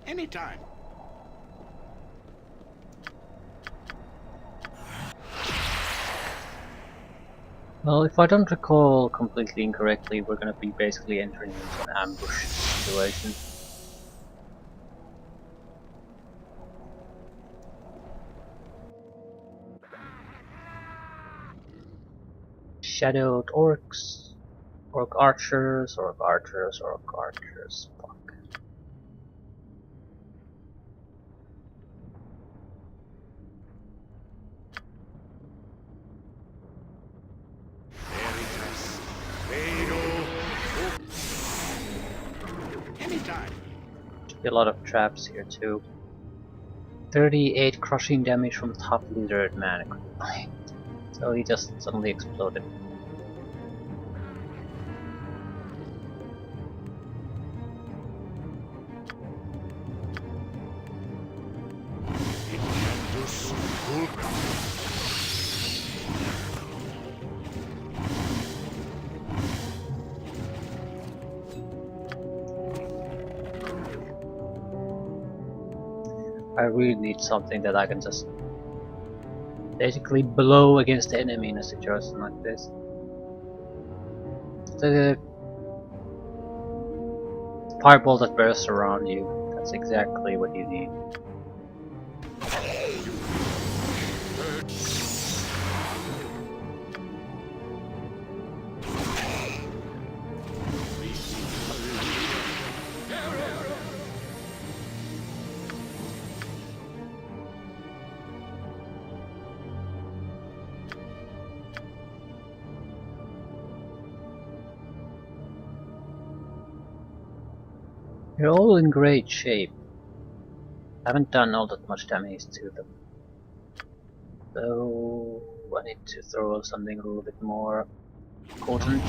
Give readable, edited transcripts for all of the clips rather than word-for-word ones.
Anytime. Well, if I don't recall completely incorrectly, we're gonna be basically entering into an ambush situation. Shadowed orcs, orc archers, orc archers, orc archers. Fuck. Anytime. Should be a lot of traps here too. 38 crushing damage from top lizard man. So he just suddenly exploded. I really need something that I can just basically blow against the enemy in a situation like this. The fireball that bursts around you, that's exactly what you need. They're all in great shape. I haven't done all that much damage to them. So I need to throw something a little bit more potent.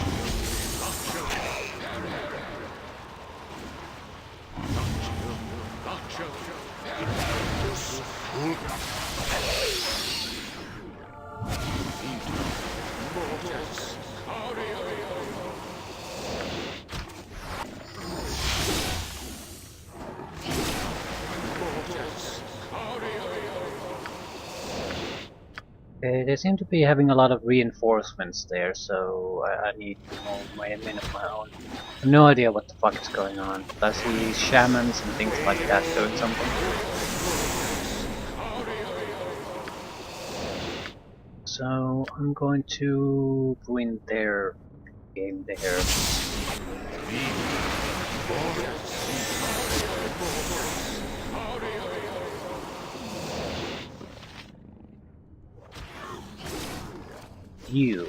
They seem to be having a lot of reinforcements there, so I need to hold my admin of my own. I have no idea what the fuck is going on, but I see shamans and things like that doing something. So I'm going to ruin their game there. You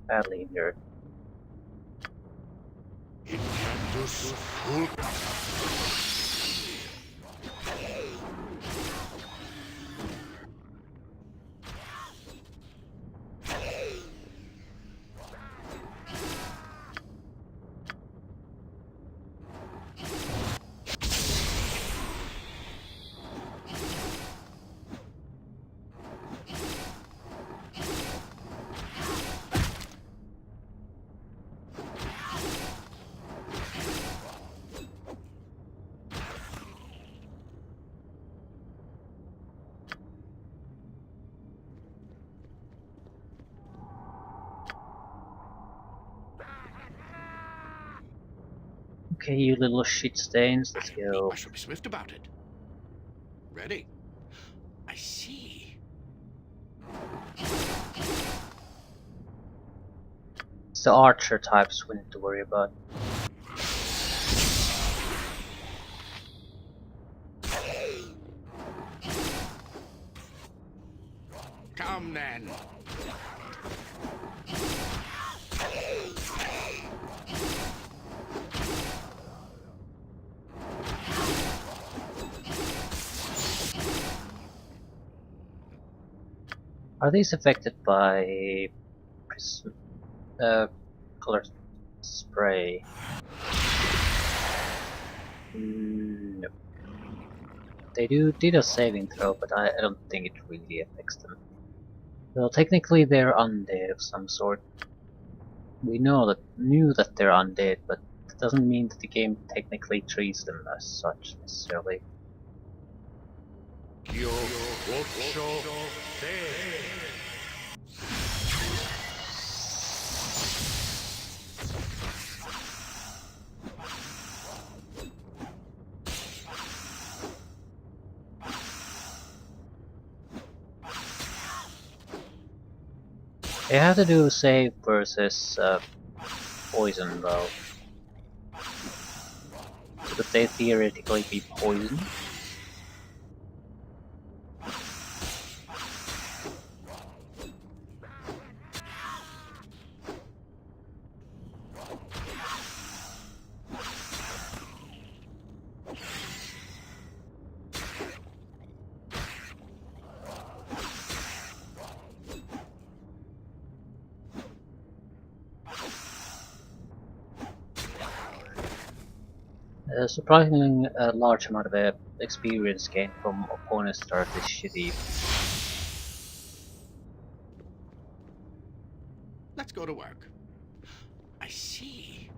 badly injured. Okay, you little shit stains, let's go. I shall be swift about it. Ready? I see. It's the archer types we need to worry about. Come then. Are these affected by prism, color spray? No. They did a saving throw, but I don't think it really affects them. Well, technically they're undead of some sort. We knew that they're undead, but doesn't mean that the game technically treats them as such necessarily. They have to do save versus poison though. So could they theoretically be poisoned? Surprisingly, a large amount of experience gained from opponents that are this shitty. Let's go to work. I see.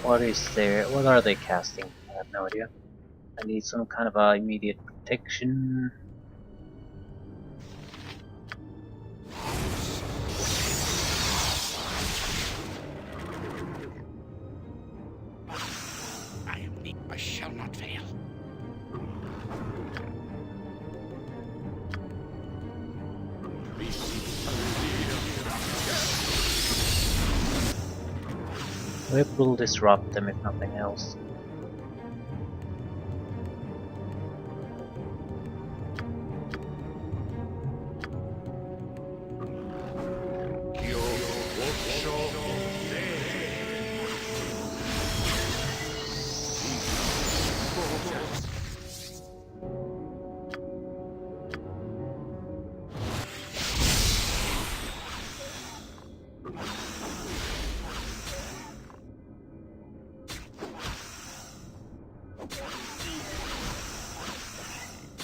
What is there? What are they casting? I have no idea. I need some kind of immediate protection. I shall not fail. Whip will disrupt them if nothing else.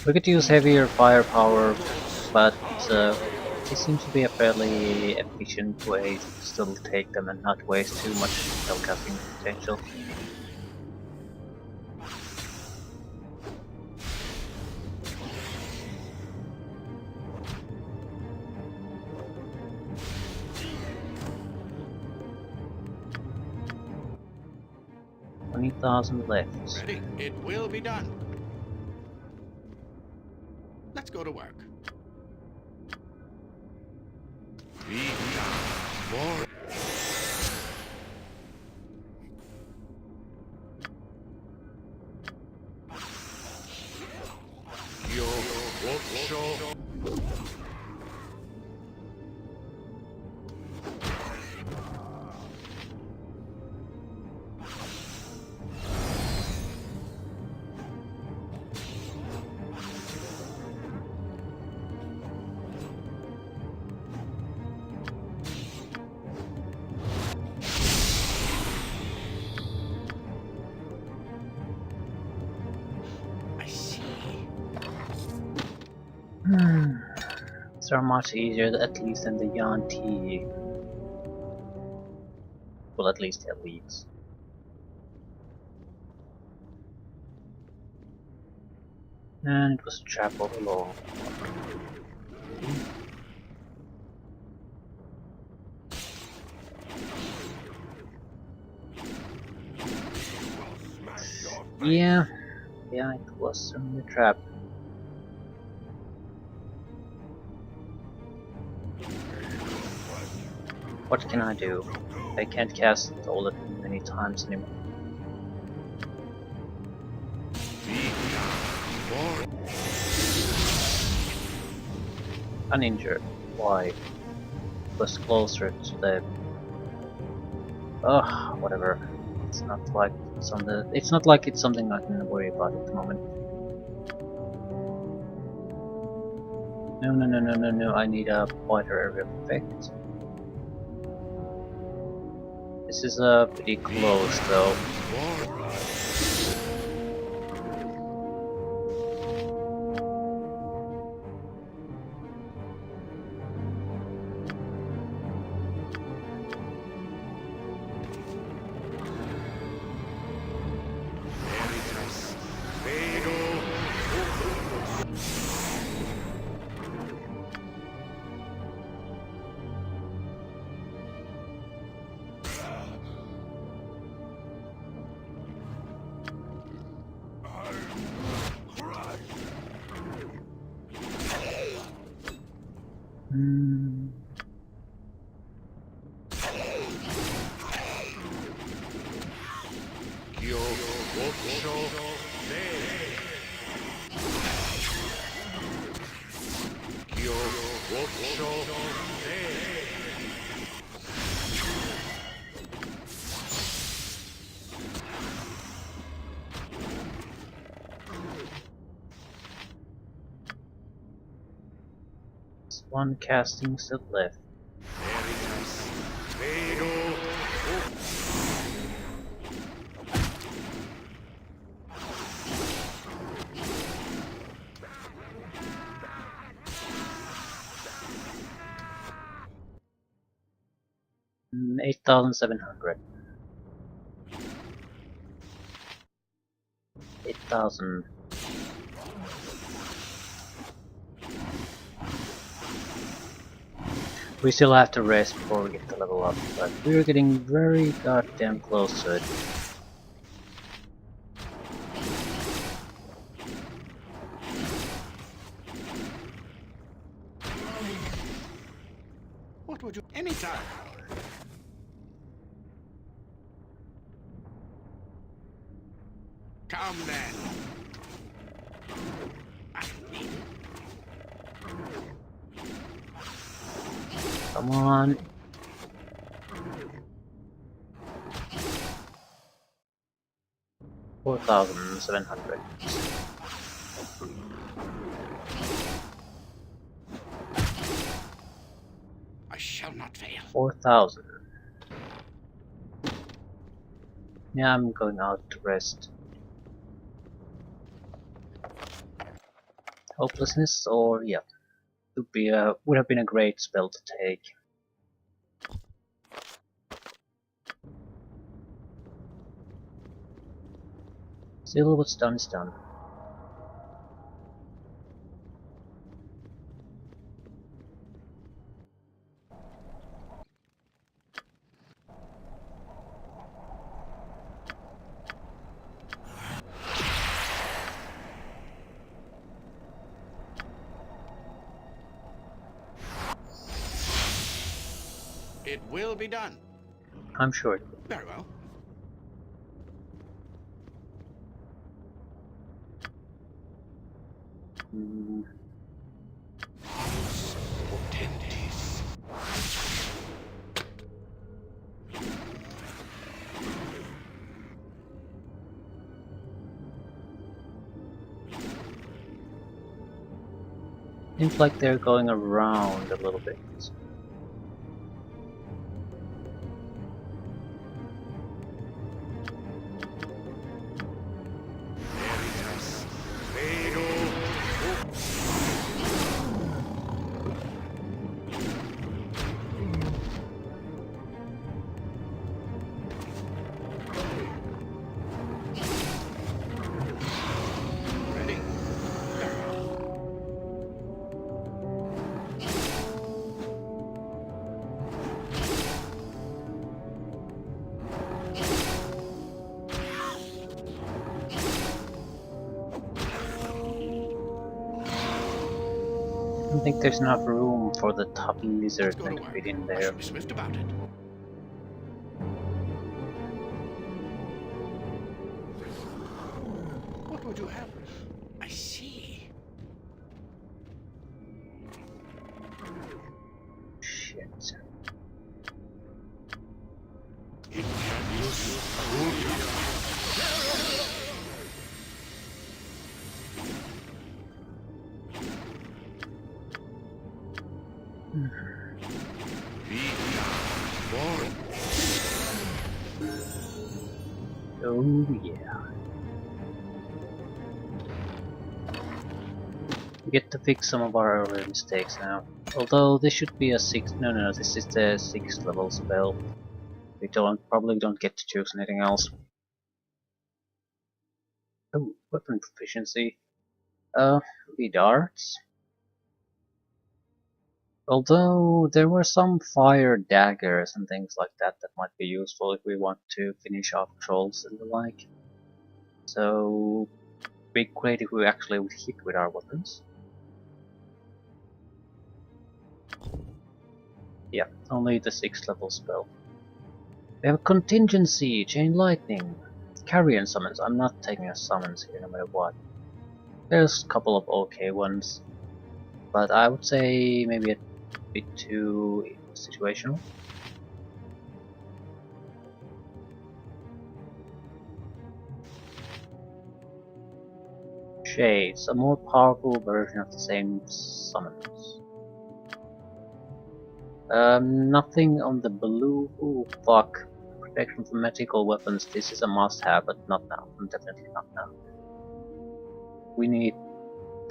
We could use heavier firepower, but it seems to be a fairly efficient way to still take them and not waste too much spellcasting potential. $20,000 left. Ready? It will be done. Let's go to work. I see. These are much easier, at least than the Yanti. Well, at least elites. And it was a trap all along. Yeah, it was certainly a trap. What can I do? I can't cast all that many times anymore. Uninjured. Why? Was closer to the. Ugh, whatever. It's not like it's something I can worry about at the moment. No. I need a wider area of effect. This is pretty close though. Hmm. One casting still left. 8,700. 8,000. We still have to rest before we get to level up, but we're getting very goddamn close to it. What would you? Anytime. Come then. I need it. Come on. $4,700. I shall not fail. 4,000. Yeah, I'm going out to rest. Hopelessness, or yeah, would have been a great spell to take. Still, what's done is done. It will be done. I'm sure. Very well. Mm, Potentis. seems like they're going around a little bit. Ready? Very well. I don't think there's enough room for the top Let's lizard go to to work. fit in I there. shall be swift about it. What would you have? I see. Shit. Oh yeah. We get to fix some of our earlier mistakes now. Although this should be a no, this is the 6th level spell. We probably don't get to choose anything else. Oh, weapon proficiency. Lead arts. Although there were some fire daggers and things like that that might be useful if we want to finish off trolls and the like. So, be great if we actually would hit with our weapons. Yeah, only the 6th level spell. We have a contingency, chain lightning, carrion summons. I'm not taking a summons here no matter what. There's a couple of okay ones, but I would say maybe a bit too situational. Shades, a more powerful version of the same summons. Nothing on the blue. Ooh, fuck. Protection from magical weapons. This is a must-have, but not now. Definitely not now. We need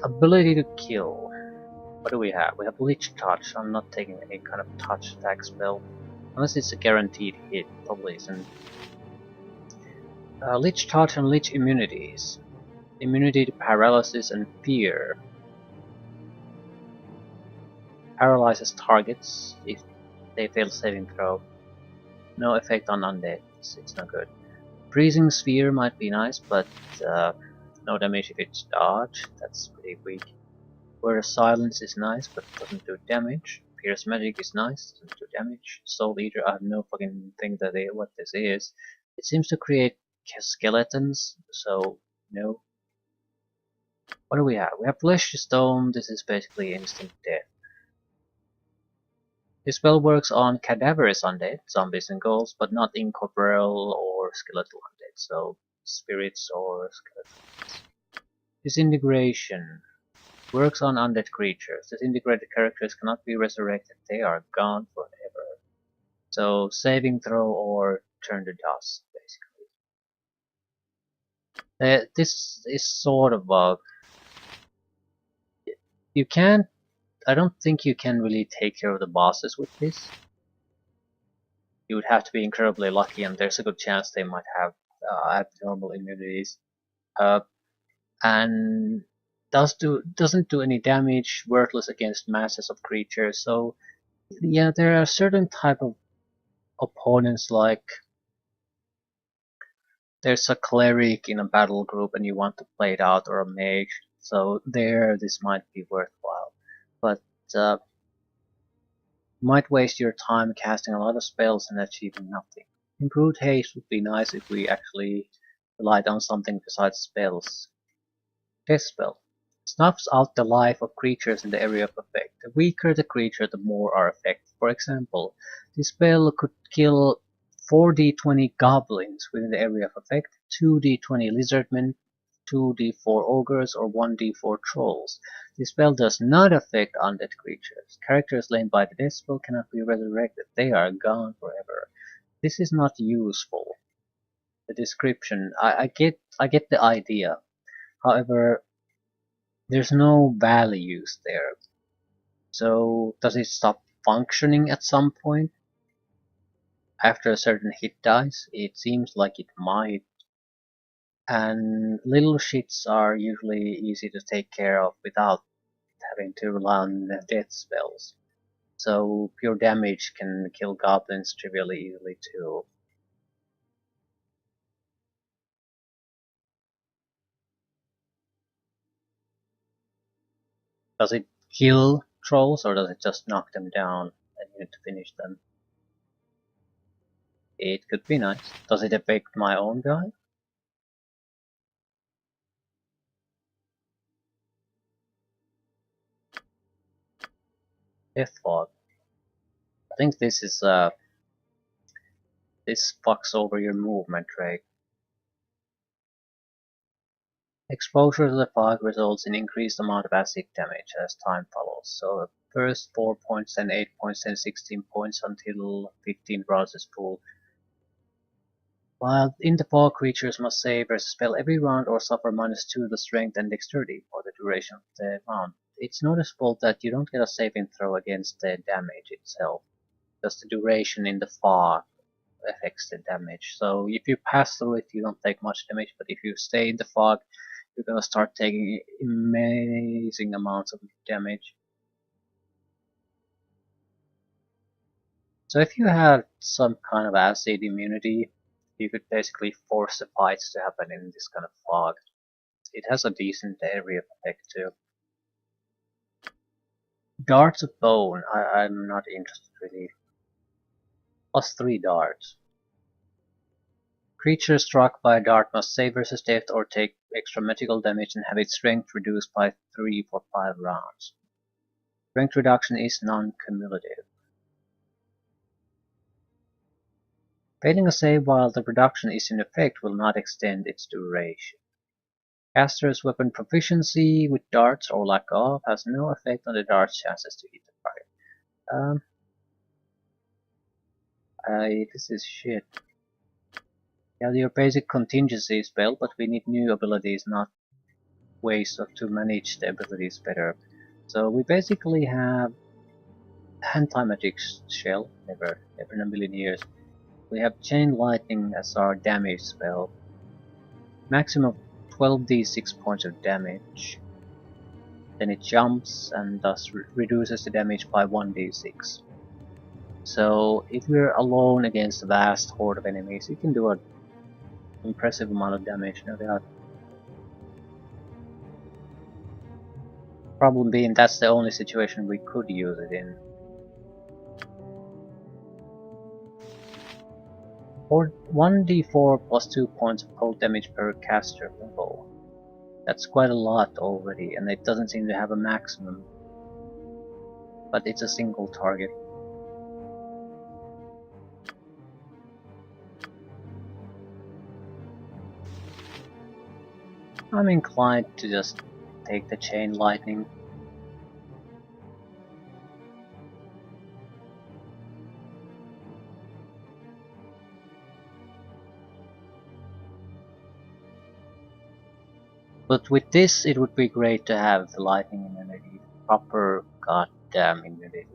ability to kill. What do we have? We have Leech Touch. I'm not taking any kind of touch attack spell. Unless it's a guaranteed hit. Probably isn't. Leech Touch and Leech Immunities. Immunity to paralysis and fear. Paralyzes targets if they fail saving throw. No effect on undead. It's no good. Freezing Sphere might be nice, but no damage if it's dodge. That's pretty weak. Whereas Silence is nice, but doesn't do damage. Pierce Magic is nice, doesn't do damage. Soul Eater, I have no fucking thing that what this is. It seems to create skeletons, so no. What do we have? We have Flesh Stone. This is basically instant death. This spell works on cadaverous undead, zombies and ghouls, but not incorporeal or skeletal undead, so spirits or skeletons. Disintegration works on undead creatures. Disintegrated characters cannot be resurrected, they are gone forever. So saving throw or turn to dust, basically. This is sort of you can't. I don't think you can really take care of the bosses with this. You would have to be incredibly lucky, and there's a good chance they might have abnormal immunities. Uh, and doesn't do any damage, worthless against masses of creatures. So yeah, there are certain type of opponents like there's a cleric in a battle group and you want to play it out, or a mage. So there, this might be worthwhile, but uh, might waste your time casting a lot of spells and achieving nothing. Improved haste would be nice if we actually relied on something besides spells. Death spell snuffs out the life of creatures in the area of effect. The weaker the creature, the more are affected. For example, this spell could kill 4d20 goblins within the area of effect, 2d20 lizardmen, 2d4 ogres, or 1d4 trolls. This spell does not affect undead creatures. Characters slain by the death spell cannot be resurrected. They are gone forever. This is not useful. The description, I get the idea. However, there's no values there. So does it stop functioning at some point after a certain hit dice? It seems like it might. And little shits are usually easy to take care of without having to rely on death spells. So pure damage can kill goblins trivially easily too. Does it kill trolls or does it just knock them down and you need to finish them? It could be nice. Does it affect my own guy? Death fog. I think this fucks over your movement rate. Exposure to the fog results in increased amount of acid damage as time follows. So first 4 points, then 8 points, then 16 points until 15 rounds is full. While in the fog, creatures must save versus spell every round or suffer -2 the strength and dexterity for the duration of the round. It's noticeable that you don't get a saving throw against the damage itself. Just the duration in the fog affects the damage. So if you pass through it, you don't take much damage, but if you stay in the fog, you're gonna start taking amazing amounts of damage. So if you had some kind of acid immunity, you could basically force the fights to happen in this kind of fog. It has a decent area effect too. Darts of bone. I'm not interested really. +3 darts. Creature struck by a dart must save versus death or take extra magical damage and have its strength reduced by 3 for 5 rounds. Strength reduction is non-cumulative. Failing a save while the reduction is in effect will not extend its duration. Caster's weapon proficiency with darts or lack of has no effect on the dart's chances to hit the target. This is shit. Yeah, your basic contingency spell, but we need new abilities, not ways to manage the abilities better. So we basically have anti-magic shell, never in a million years. We have chain lightning as our damage spell. Maximum of 12d6 points of damage. Then it jumps and thus reduces the damage by 1d6. So if we're alone against a vast horde of enemies, it can do an impressive amount of damage, no doubt. Problem being that's the only situation we could use it in. For 1d4 plus 2 points of cold damage per caster level. That's quite a lot already, and it doesn't seem to have a maximum. But it's a single target. I'm inclined to just take the chain lightning. But with this, it would be great to have the lightning immunity. Proper goddamn immunity.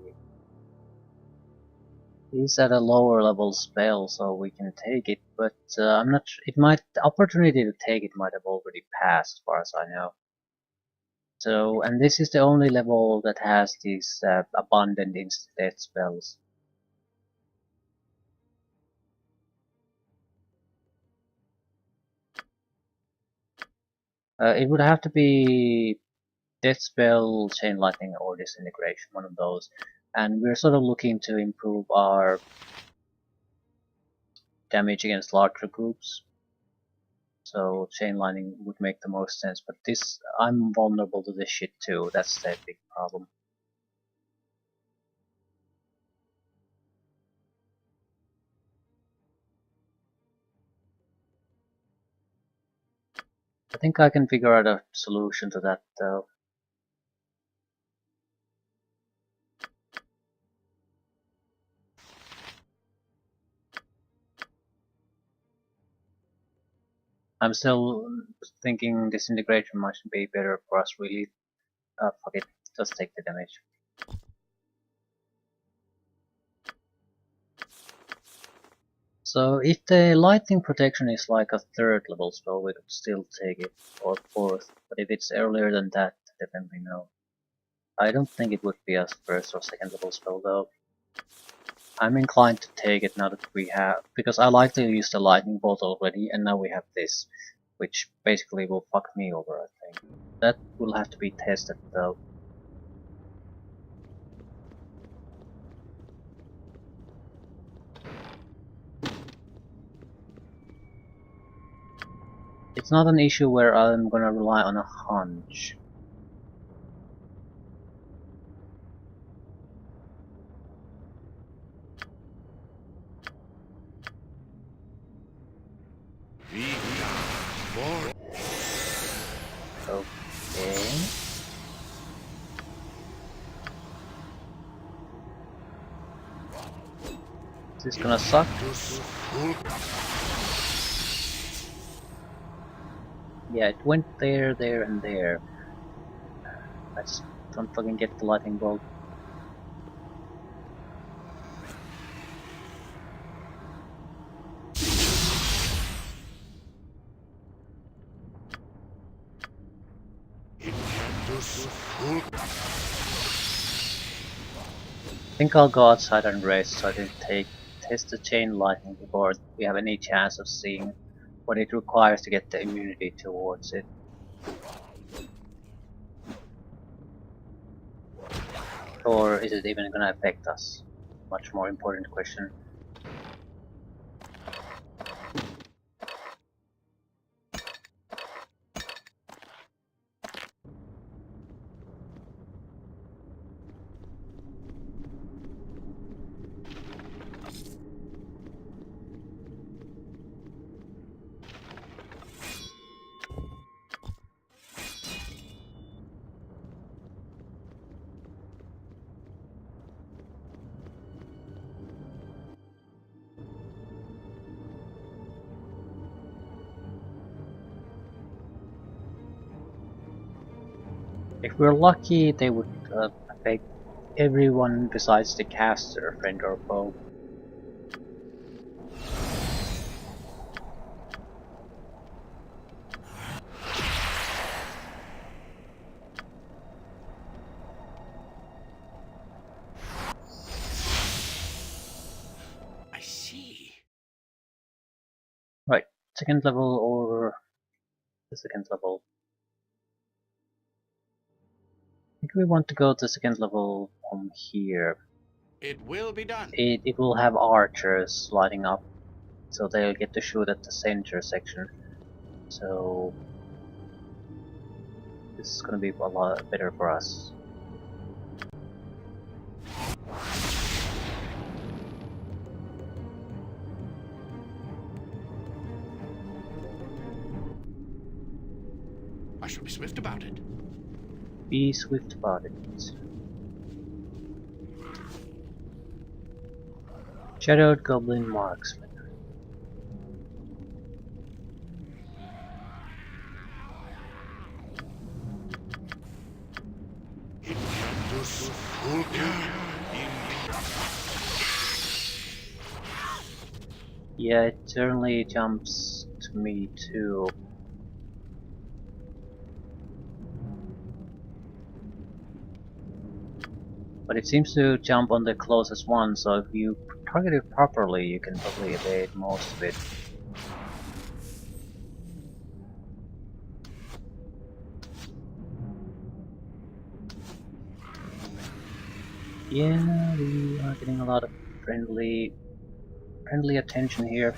He's at a lower level spell, so we can take it, but I'm not sure. The opportunity to take it might have already passed, as far as I know. So, and this is the only level that has these abundant instant death spells. It would have to be Death Spell, Chain Lightning, or Disintegration, one of those. And we're sort of looking to improve our damage against larger groups. So Chain Lightning would make the most sense, but this, I'm vulnerable to this shit too, that's the big problem. I think I can figure out a solution to that though. I'm still thinking Disintegration might be better for us really. Fuck it, just take the damage. So if the lightning protection is like a 3rd level spell, we could still take it, or 4th, but if it's earlier than that, definitely no. I don't think it would be a 1st or 2nd level spell though. I'm inclined to take it now that we have, because I like to use the lightning bolt already, and now we have this, which basically will fuck me over, I think. That will have to be tested though. It's not an issue where I'm gonna rely on a hunch. Okay. Is this gonna suck? Yeah, it went there, there, and there. I just don't fucking get the lightning bolt. I think I'll go outside and rest so I can test the chain lightning before we have any chance of seeing what it requires to get the immunity towards it. Or is it even gonna affect us? Much more important question. If we're lucky, they would affect everyone besides the caster, friend or foe. I see. Right, second level or the second level. I think we want to go to second level from here. It will be done. It will have archers lighting up, so they'll get to shoot at the center section. So this is gonna be a lot better for us. I shall be swift about it. Be swift about it. Shadowed Goblin Marksman. Yeah, it certainly jumps to me too. But it seems to jump on the closest one, so if you target it properly, you can probably evade most of it. Yeah, we are getting a lot of friendly attention here.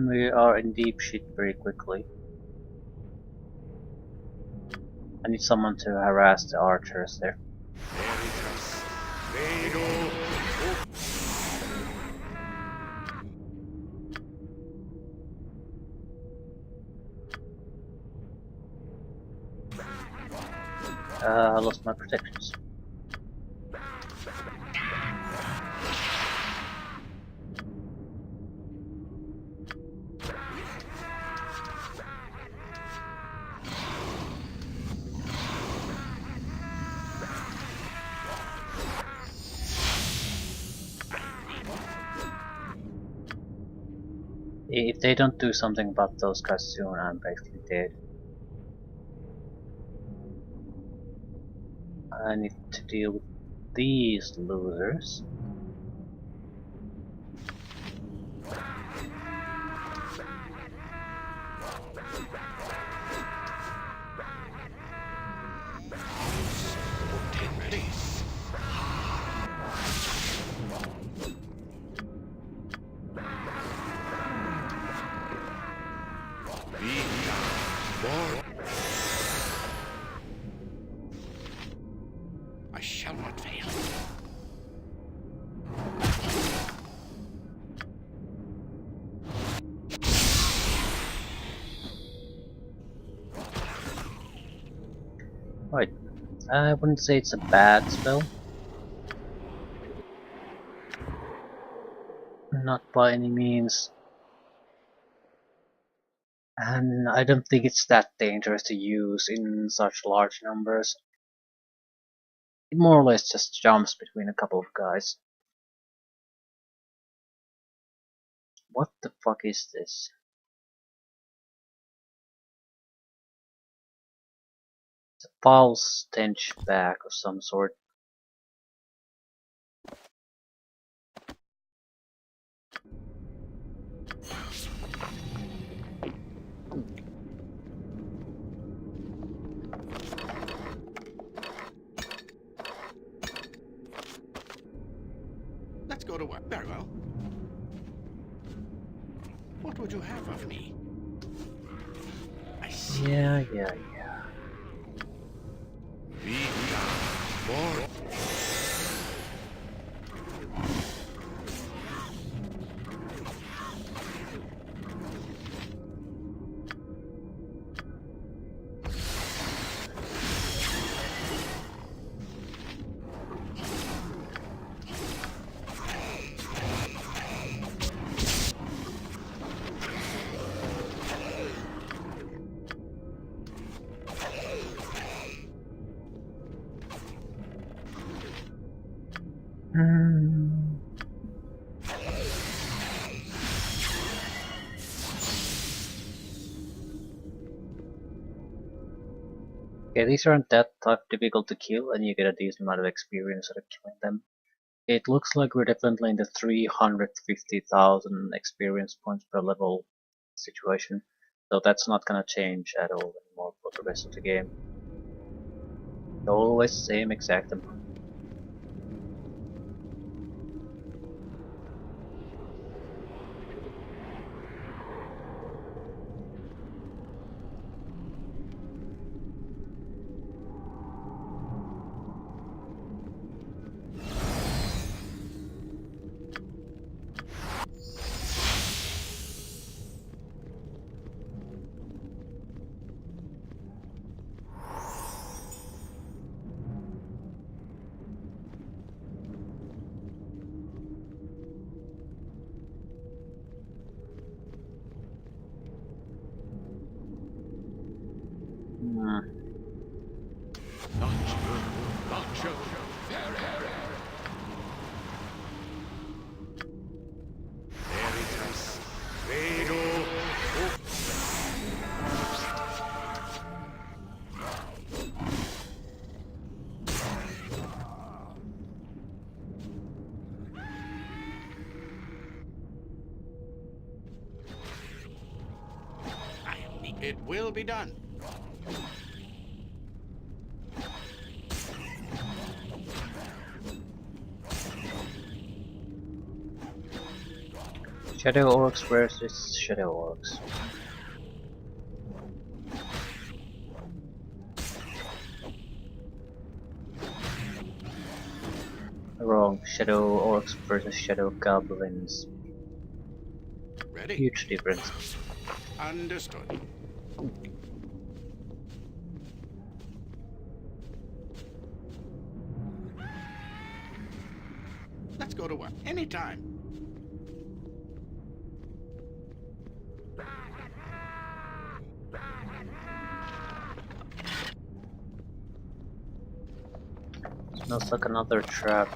We are in deep shit very quickly. I need someone to harass the archers there. I lost my protections. If they don't do something about those guys soon, I'm basically dead. I need to deal with these losers. I shall not fail. Right, I wouldn't say it's a bad spell. Not by any means. And I don't think it's that dangerous to use in such large numbers. It more or less just jumps between a couple of guys. What the fuck is this? It's a foul stench bag of some sort. Let's go to work. Very well. What would you have of me? I see. Yeah. More. Hmm. Okay, these aren't that tough, difficult to kill, and you get a decent amount of experience out of killing them. It looks like we're definitely in the 350,000 experience points per level situation, so that's not gonna change at all anymore for the rest of the game. Always same exact amount. Hmm. It will be done. Shadow Orcs versus Shadow Orcs. Wrong, Shadow Orcs versus Shadow Goblins. Ready? Huge difference. Understood. Let's go to work. Anytime. Smells like another trap.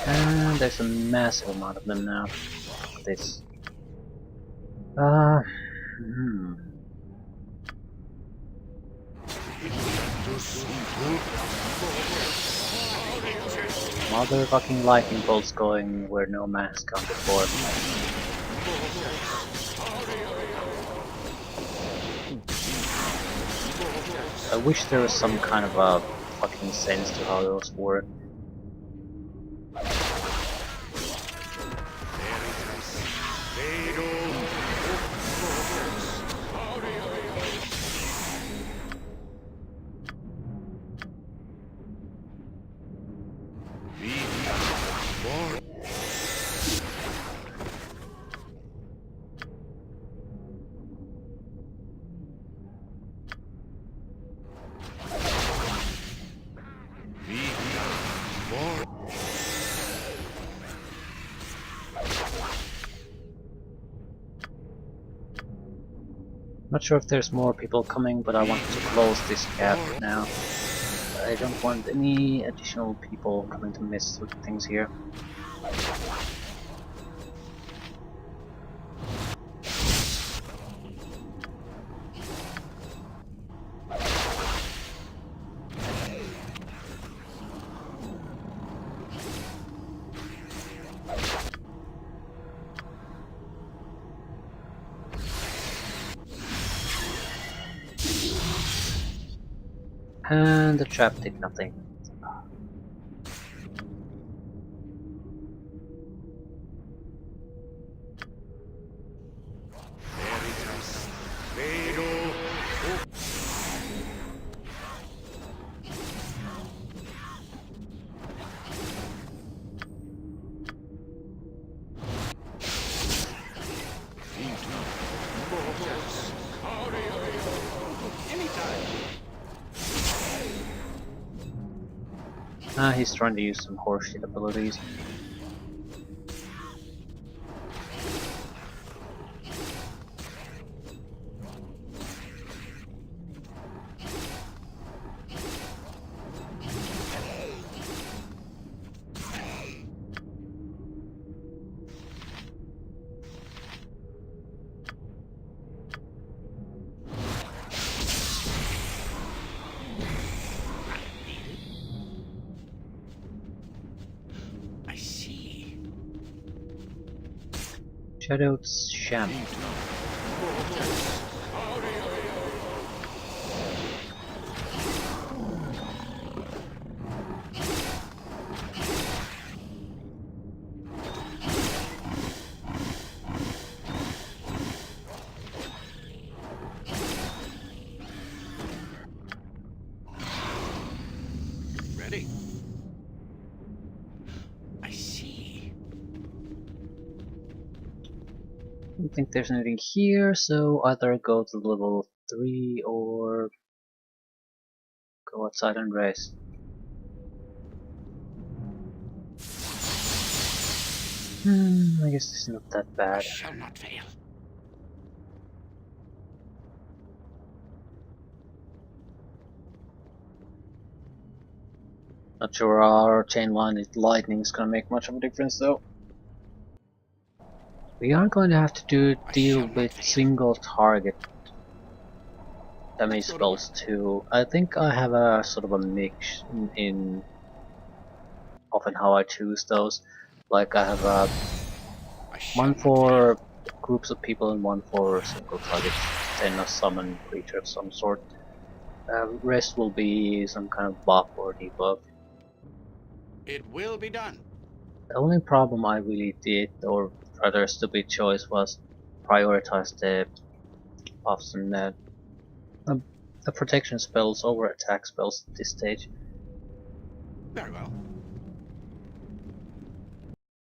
And there's a massive amount of them now. Look at this. Hmm. Motherfucking lightning bolts going where no man's gone before. I wish there was some kind of a fucking sense to how those work. Not sure if there's more people coming, but I want to close this gap now. I don't want any additional people coming to mess with things here. And the trap did nothing. He's trying to use some horseshit abilities. I see. Shadow's Sham. Ready. I see. I don't think there's anything here, so either go to level 3 or go outside and rest. I guess it's not that I bad. shall not fail. Not sure our chain line lightning is gonna make much of a difference though. We are going to have to deal with single target damage spells too. I think I have a sort of a mix in often how I choose those. Like I have one for groups of people and one for single targets, then a summon creature of some sort. Rest will be some kind of buff or debuff. It will be done. The only problem I really did, or rather stupid choice, was prioritize the buffs and the protection spells over attack spells at this stage. Very well.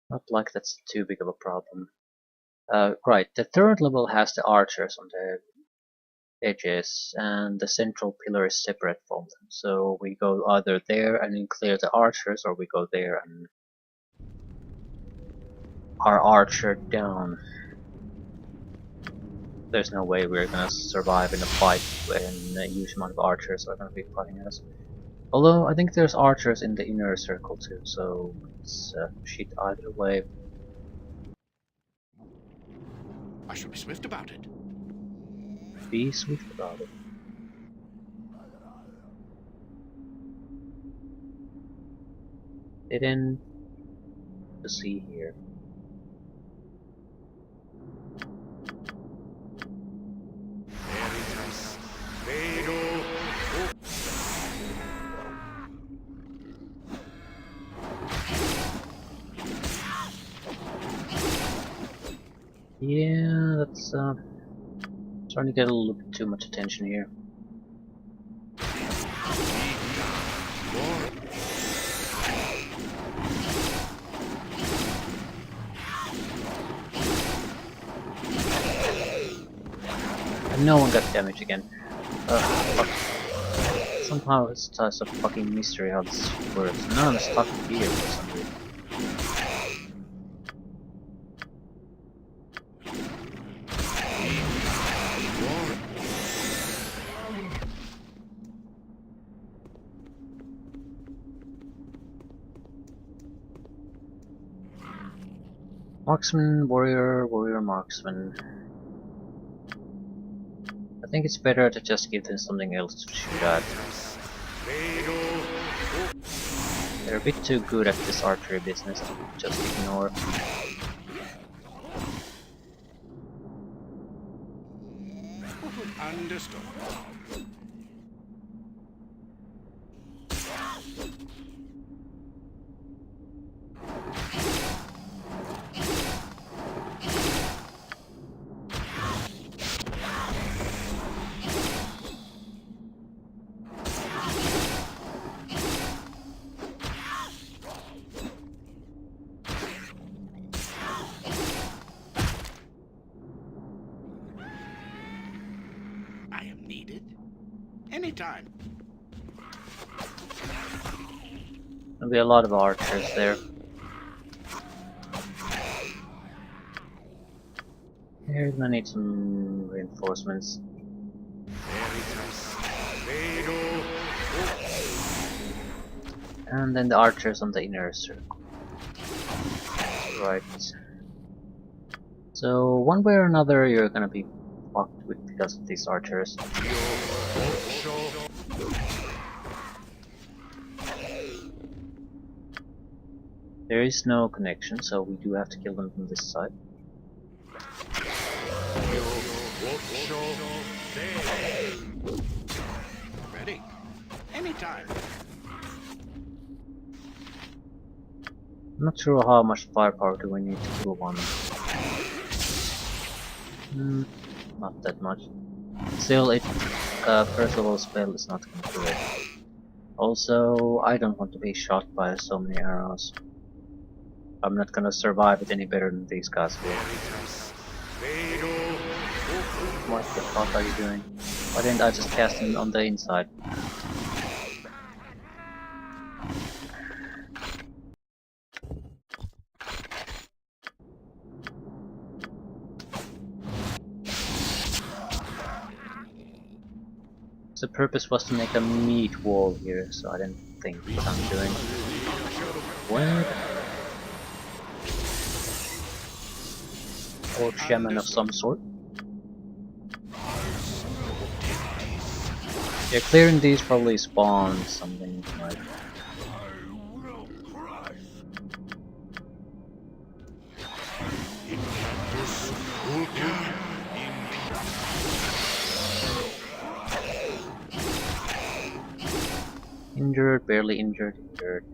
Not like that's too big of a problem. Right, the third level has the archers on the edges, and the central pillar is separate from them. So we go either there and then clear the archers, or we go there and are archered down. There's no way we're gonna survive in a fight when a huge amount of archers are gonna be fighting us. Although I think there's archers in the inner circle too, so it's shit either way. I shall be swift about it. Be swift about it. Hidden to see here. Yeah, that's starting to get a little bit too much attention here. And no one got damage again. Fuck. Somehow it's just a fucking mystery how this works. Now I'm stuck here for some reason. Marksman, warrior, warrior, marksman. I think it's better to just give them something else to shoot at. They're a bit too good at this archery business to just ignore. Understood. I am needed. Anytime. There'll be a lot of archers there. Here, gonna need some reinforcements. And then the archers on the inner circle. Right. So, one way or another, you're gonna be fucked with because of these archers. There is no connection, so we do have to kill them from this side. Ready. Anytime. I'm not sure how much firepower do we need to kill one. Not that much. Still, first level spell is not gonna do it. Also, I don't want to be shot by so many arrows. I'm not gonna survive it any better than these guys will. What the fuck are you doing? Why didn't I just cast him on the inside? The purpose was to make a meat wall here, so I didn't think what I'm doing. What? Or shaman of some sort. Yeah, clearing these probably spawns something like. Injured, barely injured, injured.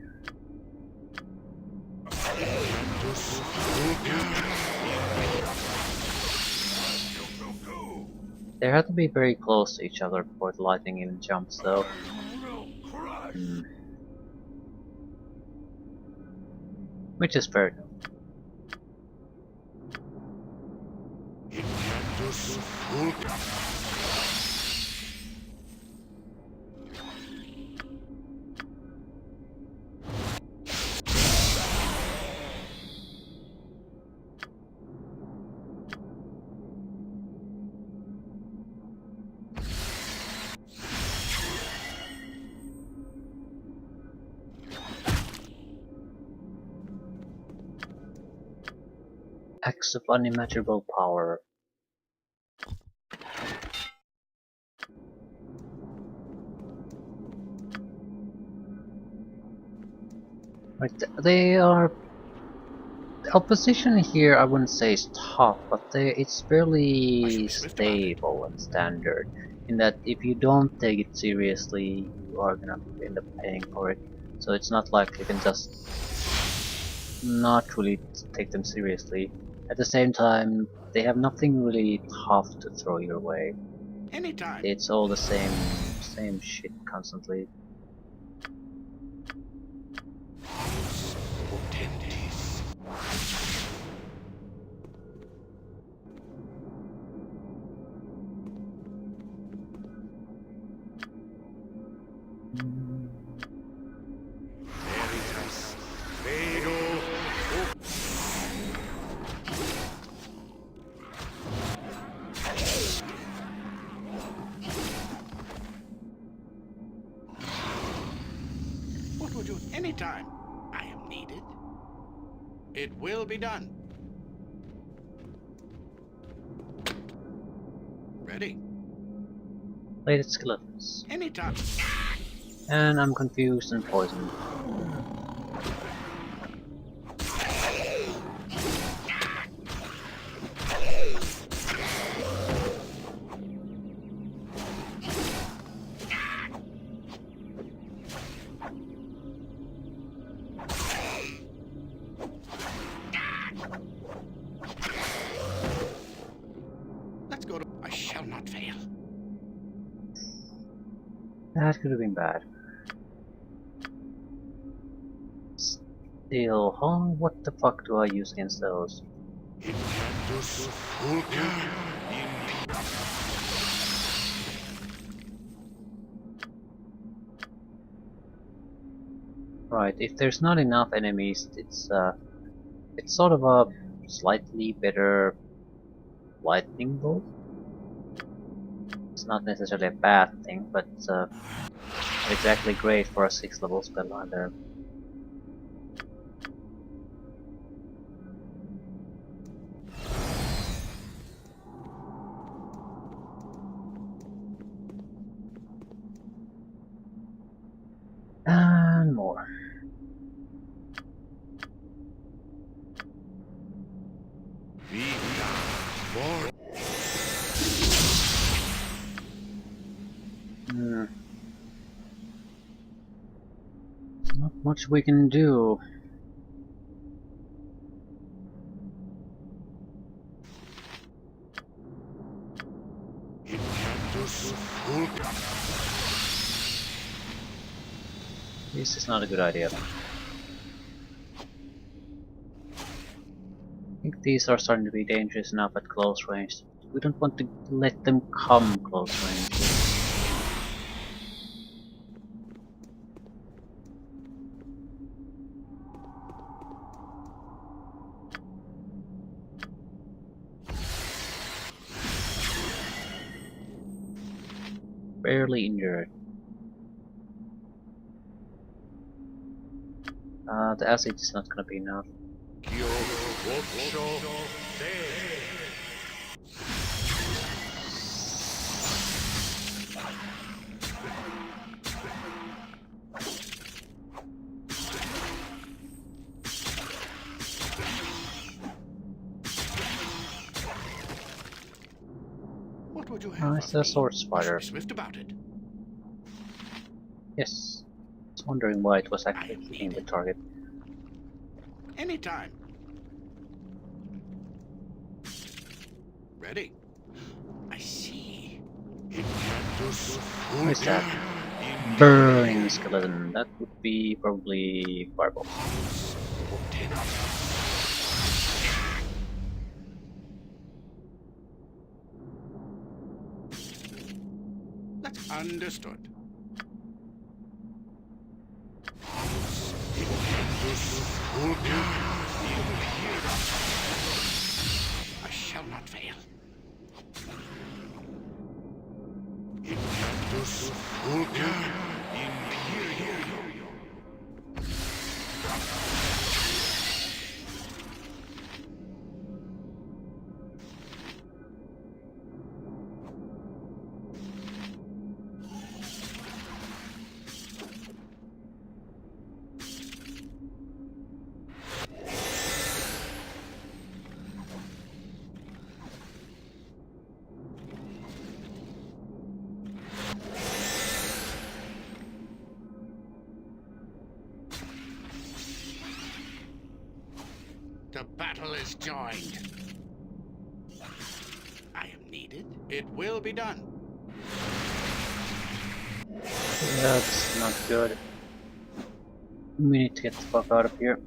They have to be very close to each other before the lightning even jumps, though. Which is fair enough. Acts of unimaginable power. Right, they are. The opposition here, I wouldn't say is tough, but it's fairly stable and standard. In that, if you don't take it seriously, you are gonna end up paying for it. So it's not like you can just not really take them seriously. At the same time, they have nothing really tough to throw your way. Anytime. It's all the same shit constantly. What would you? Anytime. I am needed. It will be done. Ready. Plated skeletons. Anytime. And I'm confused and poisoned. Let's go to... I shall not fail. That could have been bad. Still, huh? What the fuck do I use against those? Right, if there's not enough enemies, it's sort of a slightly better lightning bolt. It's not necessarily a bad thing, but not exactly great for a 6th level spell either. And more. Hmm. Not much we can do. This is not a good idea. I think these are starting to be dangerous enough at close range. We don't want to let them come close range. Barely injured. The acid is not gonna be enough. What would you have It's of a me? sword You should spider. be swift about it. Yes. I was wondering why it was I actually am hitting the needed. target. Anytime. Ready. I see. What is that? Burning skeleton. That would be probably fireball. That's understood. I shall not fail. The battle is joined. I am needed. It will be done. That's not good. We need to get the fuck out of here.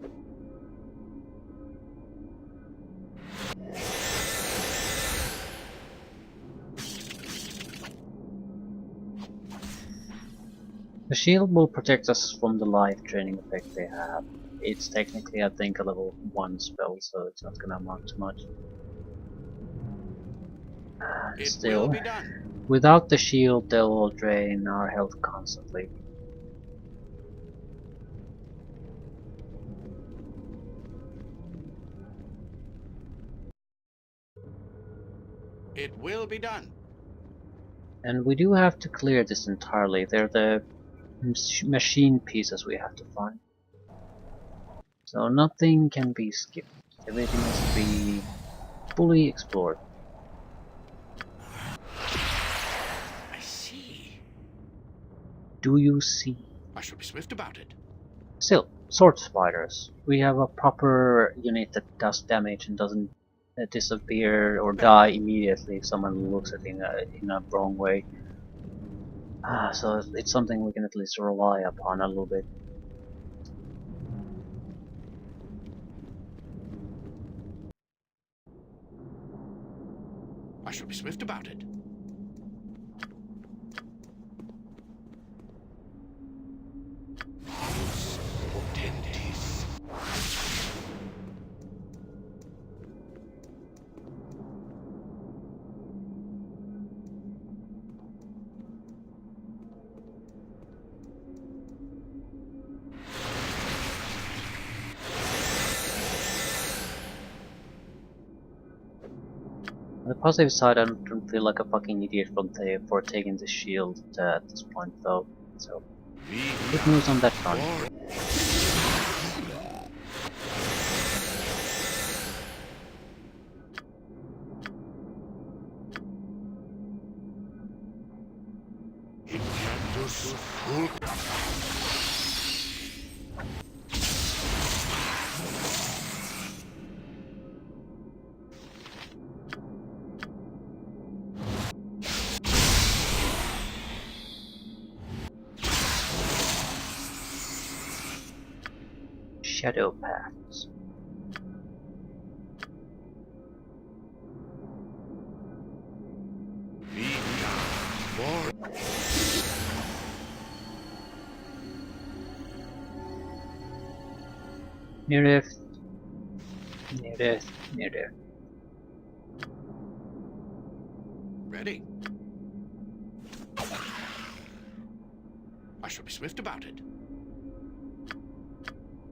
The shield will protect us from the life draining effect they have. It's technically, I think, a level 1 spell, so it's not gonna amount to much. It will Still, be done. without the shield, they will drain our health constantly. It will be done. And we do have to clear this entirely. They're the machine pieces we have to find. So nothing can be skipped. Everything has to be fully explored. I see. Do you see? I shall be swift about it. Still, sword spiders. We have a proper unit that does damage and doesn't disappear or die immediately if someone looks at it in a wrong way. So it's something we can at least rely upon a little bit. I shall be swift about it. On the positive side, I don't feel like a fucking idiot for taking the shield at this point, though. So, good news on that front. Shadow paths. Near death. Near death. Near death. Ready. I shall be swift about it.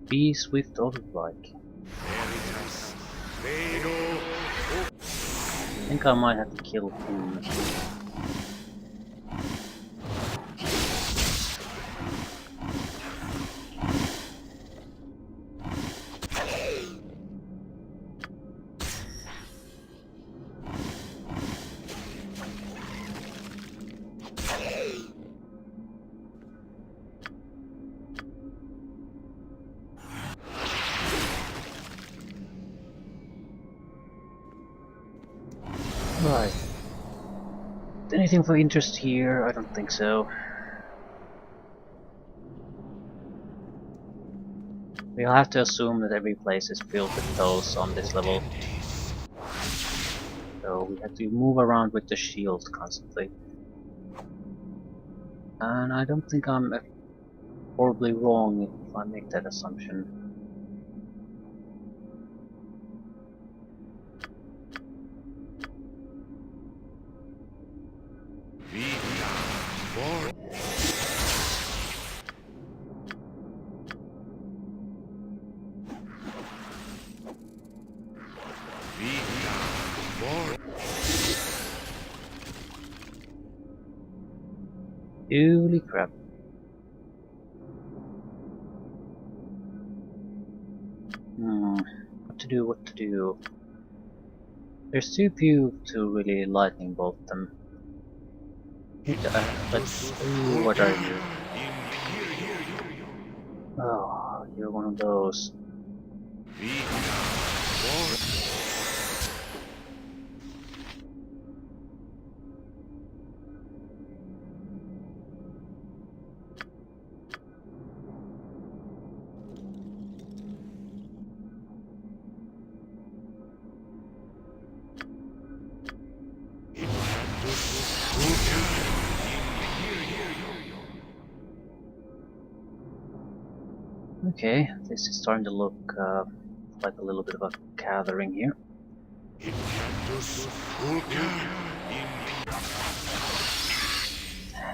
Be swift or like. I think I might have to kill him. Right. Anything for interest here? I don't think so. We'll have to assume that every place is filled with those on this level. So we have to move around with the shield constantly. And I don't think I'm horribly wrong if I make that assumption. Holy crap. What to do, what to do. There's too few to really lightning bolt them. Ooh, what are you? Oh, you're one of those. Okay, this is starting to look like a little bit of a gathering here.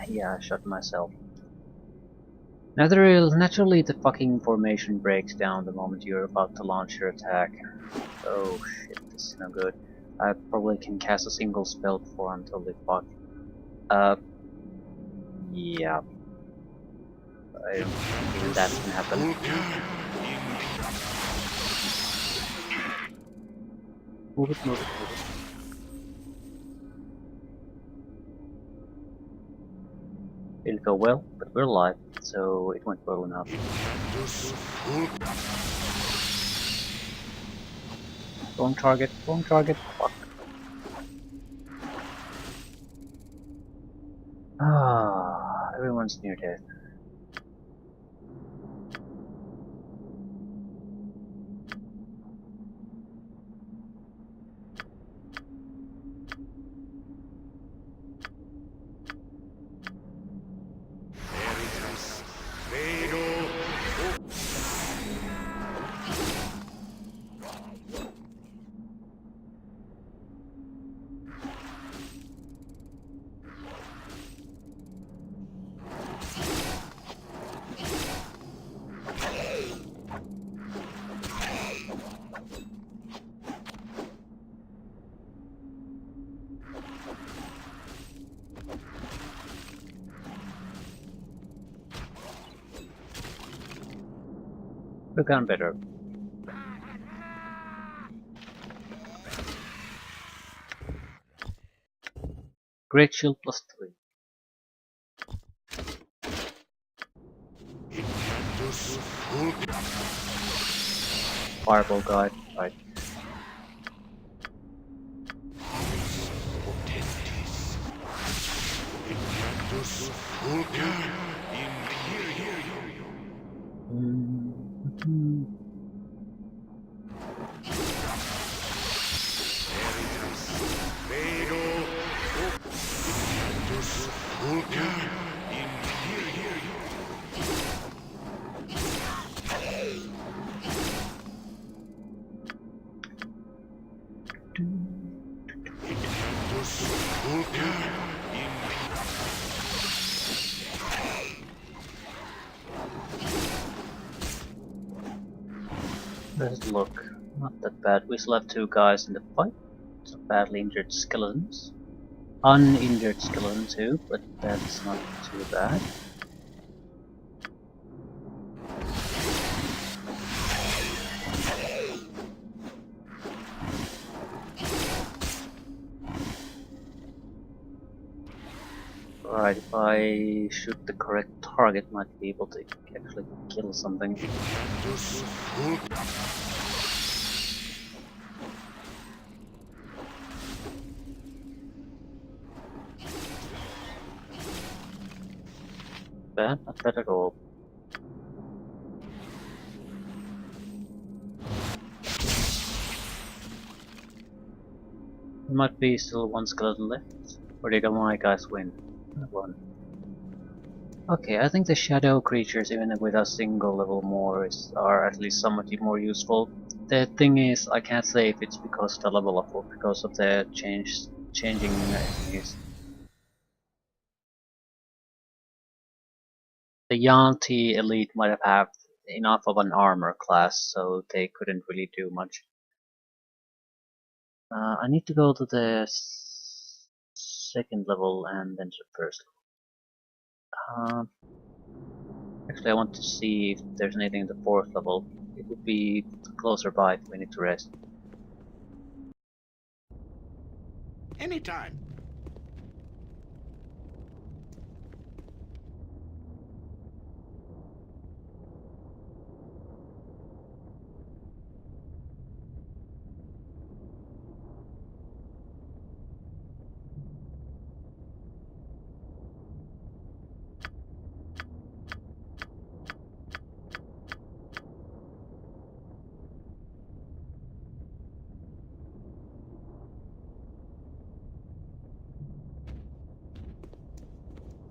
Yeah, I shot myself. Naturally the fucking formation breaks down the moment you're about to launch your attack. Oh shit, this is no good. I probably can cast a single spell before I'm totally fucked. Uh, yeah, I don't think that can happen. Move it, move it, move it. Didn't go well, but we're alive, so it went well enough. Wrong target, fuck. Ah, everyone's near death. We've gone better. Great shield +3. Fireball guide, right. Let's look. Not that bad. We still have 2 guys in the fight. Some badly injured skeletons. Uninjured skeleton too, but that's not too bad. Alright, if I shoot the correct target, might be able to actually kill something. Bad, not bad at all. There might be still 1 skeleton left. Or did my guys win? One. Okay, I think the shadow creatures, even with a single level more, are at least somewhat more useful. The thing is, I can't say if it's because of the level up or because of the changing enemies. The Yanti elite might have had enough of an armor class, so they couldn't really do much. I need to go to the second level and then to the first level. Actually, I want to see if there's anything in the fourth level. It would be closer by if we need to rest. Anytime.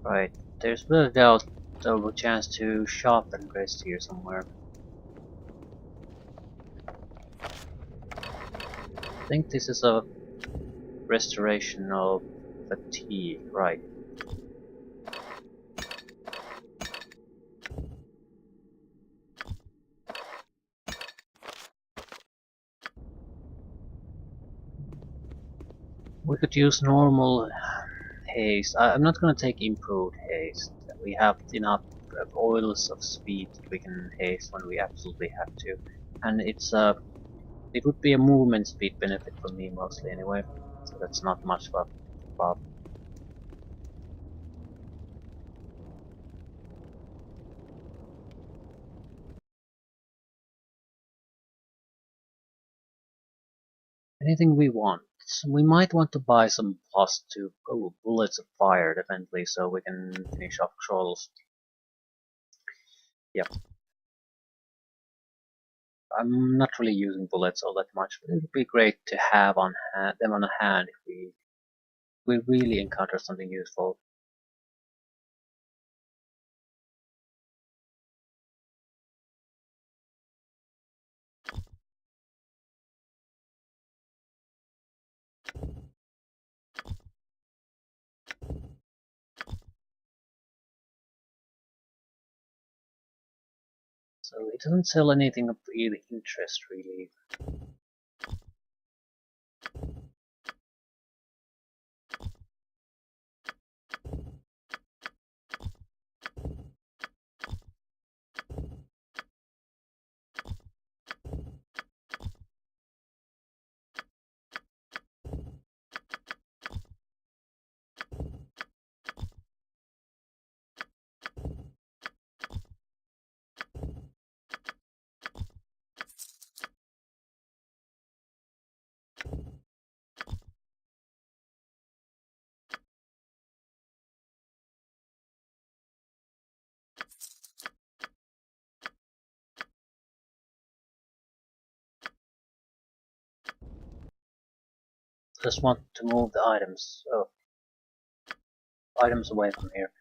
Right, there's without doubt a chance to shop and rest here somewhere. I think this is a restoration of fatigue, right. We could use normal haste. I'm not gonna take improved haste. We have enough oils of speed that we can haste when we absolutely have to. And it would be a movement speed benefit for me mostly anyway. So that's not much of a problem. Anything we want. We might want to buy some +2 bullets of fire definitely so we can finish off trolls. Yep. I'm not really using bullets all that much, but it would be great to have them on hand if we really encounter something useful. So it doesn't sell anything of really interest really. Just want to move the items away from here,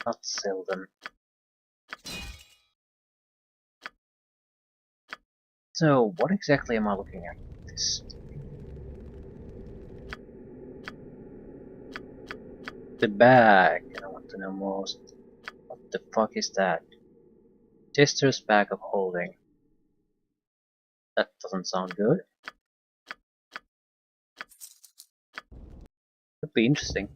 not sell them. So what exactly am I looking at? This the bag, and I want to know most. What the fuck is that? Jester's bag of holding. That doesn't sound good. Could be interesting.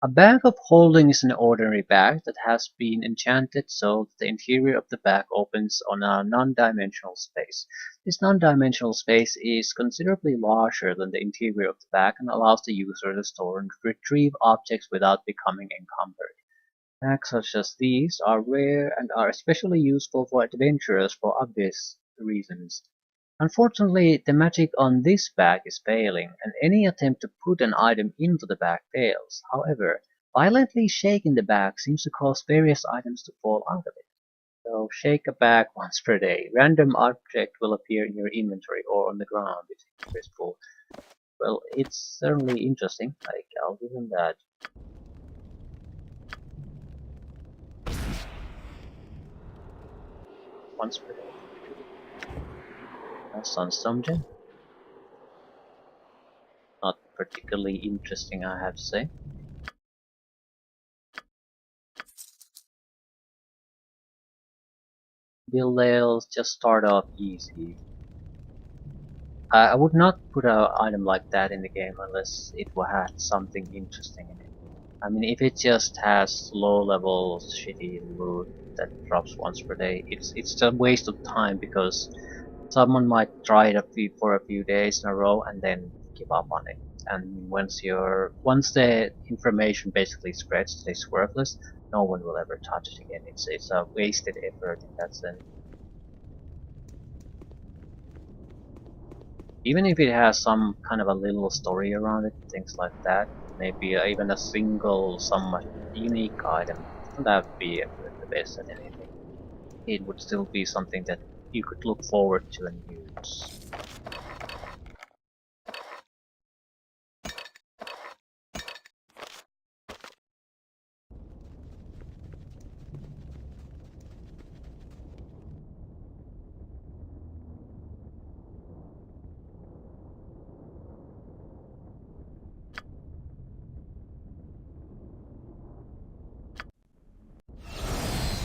A bag of holding is an ordinary bag that has been enchanted so that the interior of the bag opens on a non-dimensional space. This non-dimensional space is considerably larger than the interior of the bag and allows the user to store and retrieve objects without becoming encumbered. Bags such as these are rare and are especially useful for adventurers for obvious reasons. Unfortunately, the magic on this bag is failing, and any attempt to put an item into the bag fails. However, violently shaking the bag seems to cause various items to fall out of it. So shake a bag once per day. Random object will appear in your inventory or on the ground if it is full. Well, it's certainly interesting. Like, I'll give them that. Once per day. A sunstone gem. Not particularly interesting, I have to say. They'll just start off easy. I would not put an item like that in the game unless it had something interesting in it. I mean, if it just has low level shitty loot that drops once per day, it's a waste of time because someone might try it for a few days in a row and then give up on it. And once the information basically spreads that it's worthless, no one will ever touch it again. It's a wasted effort in that sense. Even if it has some kind of a little story around it, things like that, maybe even a single, somewhat unique item, doesn't have to be the best at anything. It would still be something that you could look forward to and use.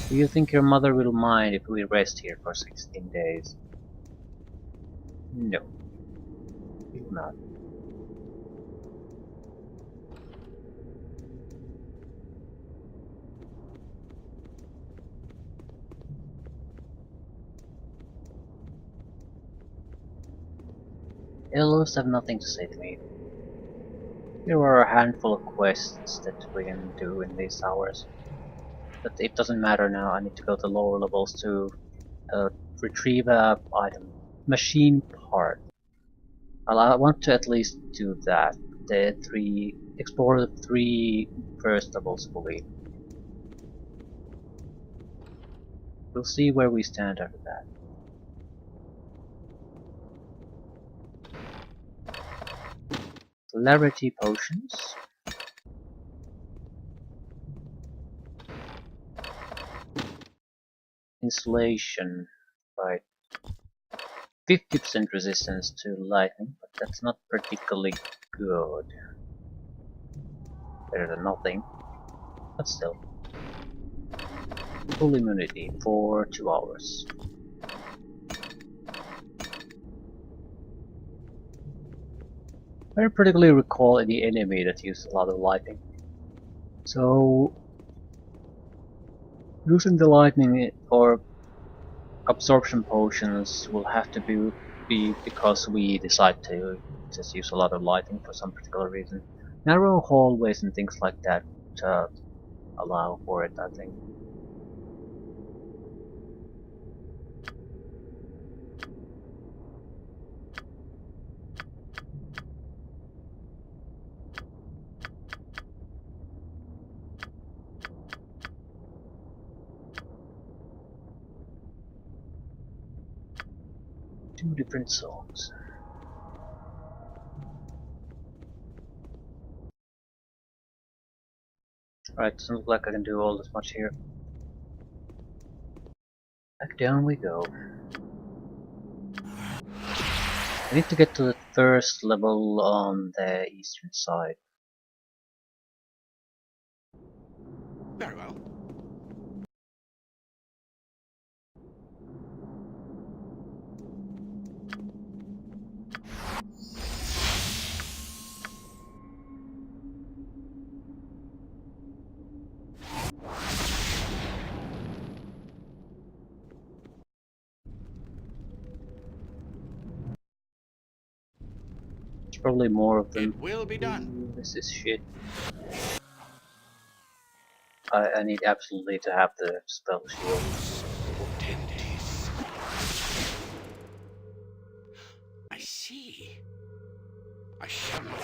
Do you think your mother will mind if we rest here for 16 days? No, will not. Illos have nothing to say to me. There are a handful of quests that we can do in these hours. But it doesn't matter now, I need to go to lower levels to uh, retrieve a item. Machine part. Well, I want to at least do that. Explore the three first levels fully. We'll see where we stand after that. Celerity potions. Insulation. Right. 50% resistance to lightning, but that's not particularly good. Better than nothing, but still. Full immunity for 2 hours. I don't particularly recall any enemy that used a lot of lightning. So, using the lightning or absorption potions will have to be because we decide to just use a lot of lightning for some particular reason. Narrow hallways and things like that allow for it, I think. Two different zones. Right, doesn't look like I can do all this much here. Back down we go. I need to get to the first level on the eastern side. Very well. There's probably more of them. It will be done. This is shit. I need absolutely to have the spell shield. I see. I shall not.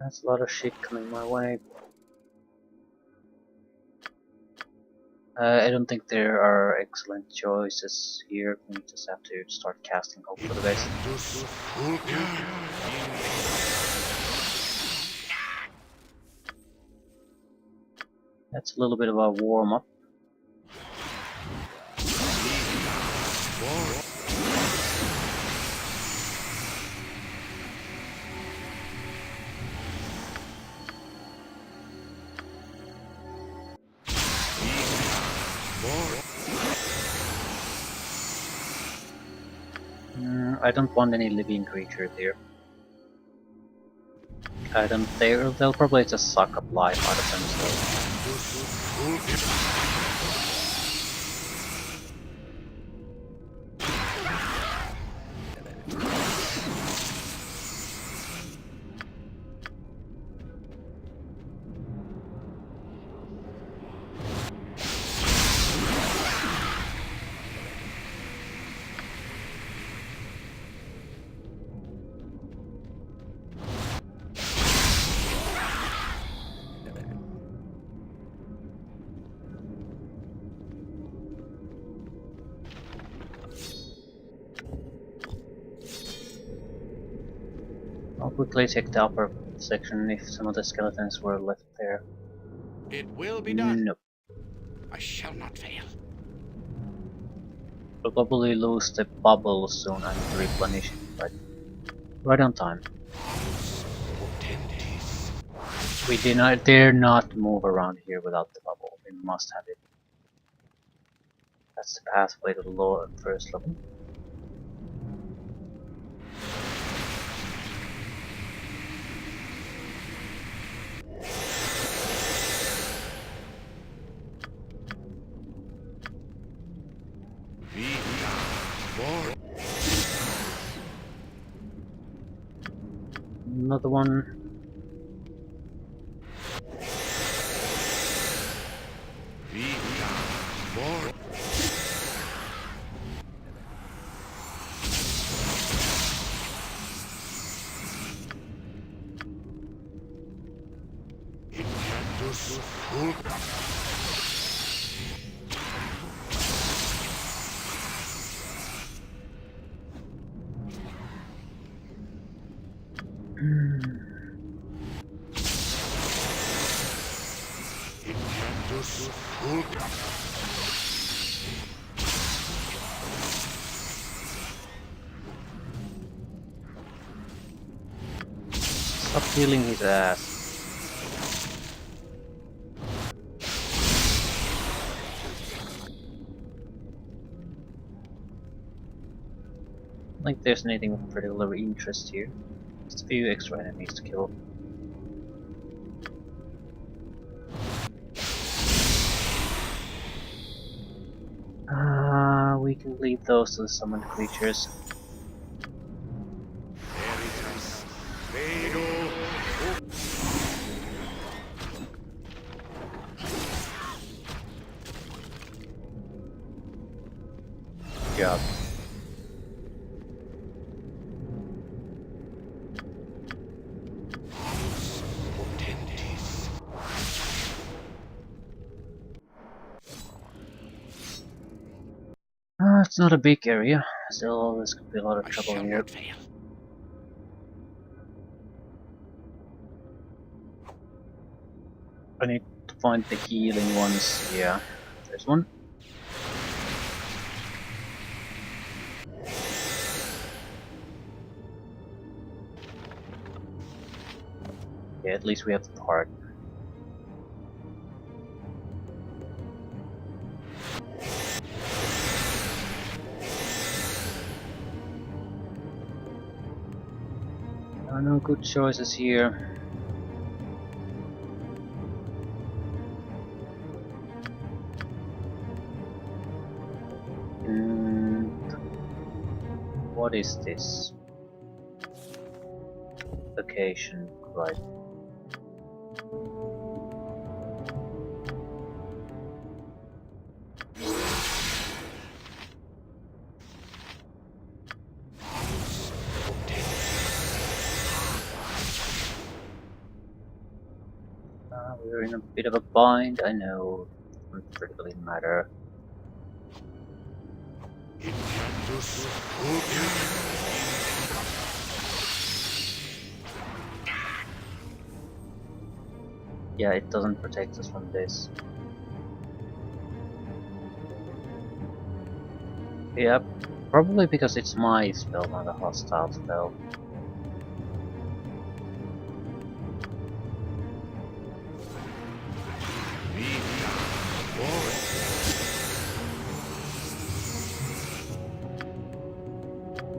That's a lot of shit coming my way. I don't think there are excellent choices here. We just have to start casting hope for the best. That's a little bit of a warm-up. I don't want any living creatures here. I don't. They'll probably just suck up life out of themselves. I'll quickly take the upper section if some of the skeletons were left there. It will be done. Nope. I shall not fail. We'll probably lose the bubble soon and replenish it, but right on time. We dare not move around here without the bubble. We must have it. That's the pathway to the lower first level. Another one. Stop healing his ass. I don't think there's anything of particular interest here. Just a few extra enemies to kill. We can leave those to the summoned creatures. Good job. It's not a big area, still this could be a lot of trouble here. Fail. I need to find the healing ones. Yeah, there's one. Yeah, at least we have the part. No good choices here. What is this? Location, right. We're in a bit of a bind, I know. Doesn't particularly matter. Yeah, it doesn't protect us from this. Yep, probably because it's my spell, not a hostile spell.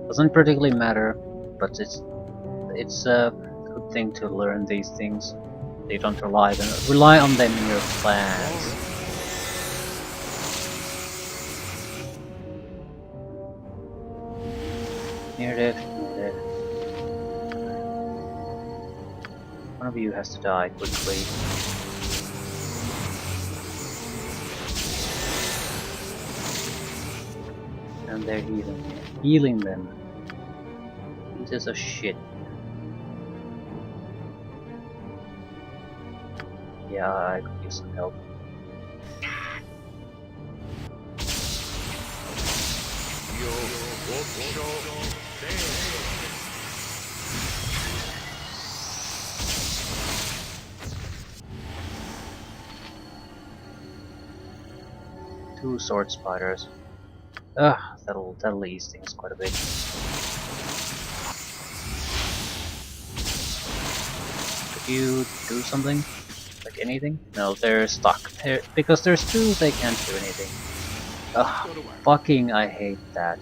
Doesn't particularly matter, but it's a good thing to learn these things. They don't rely on them in your plans. Near dead, near dead. One of you has to die quickly. And they're healing them. Pieces of shit. Yeah, I could use some help. Two sword spiders. Ugh, that'll ease things quite a bit. Could you do something? Like anything? No, they're stuck. Because there's two, they can't do anything. Ugh, fucking I hate that.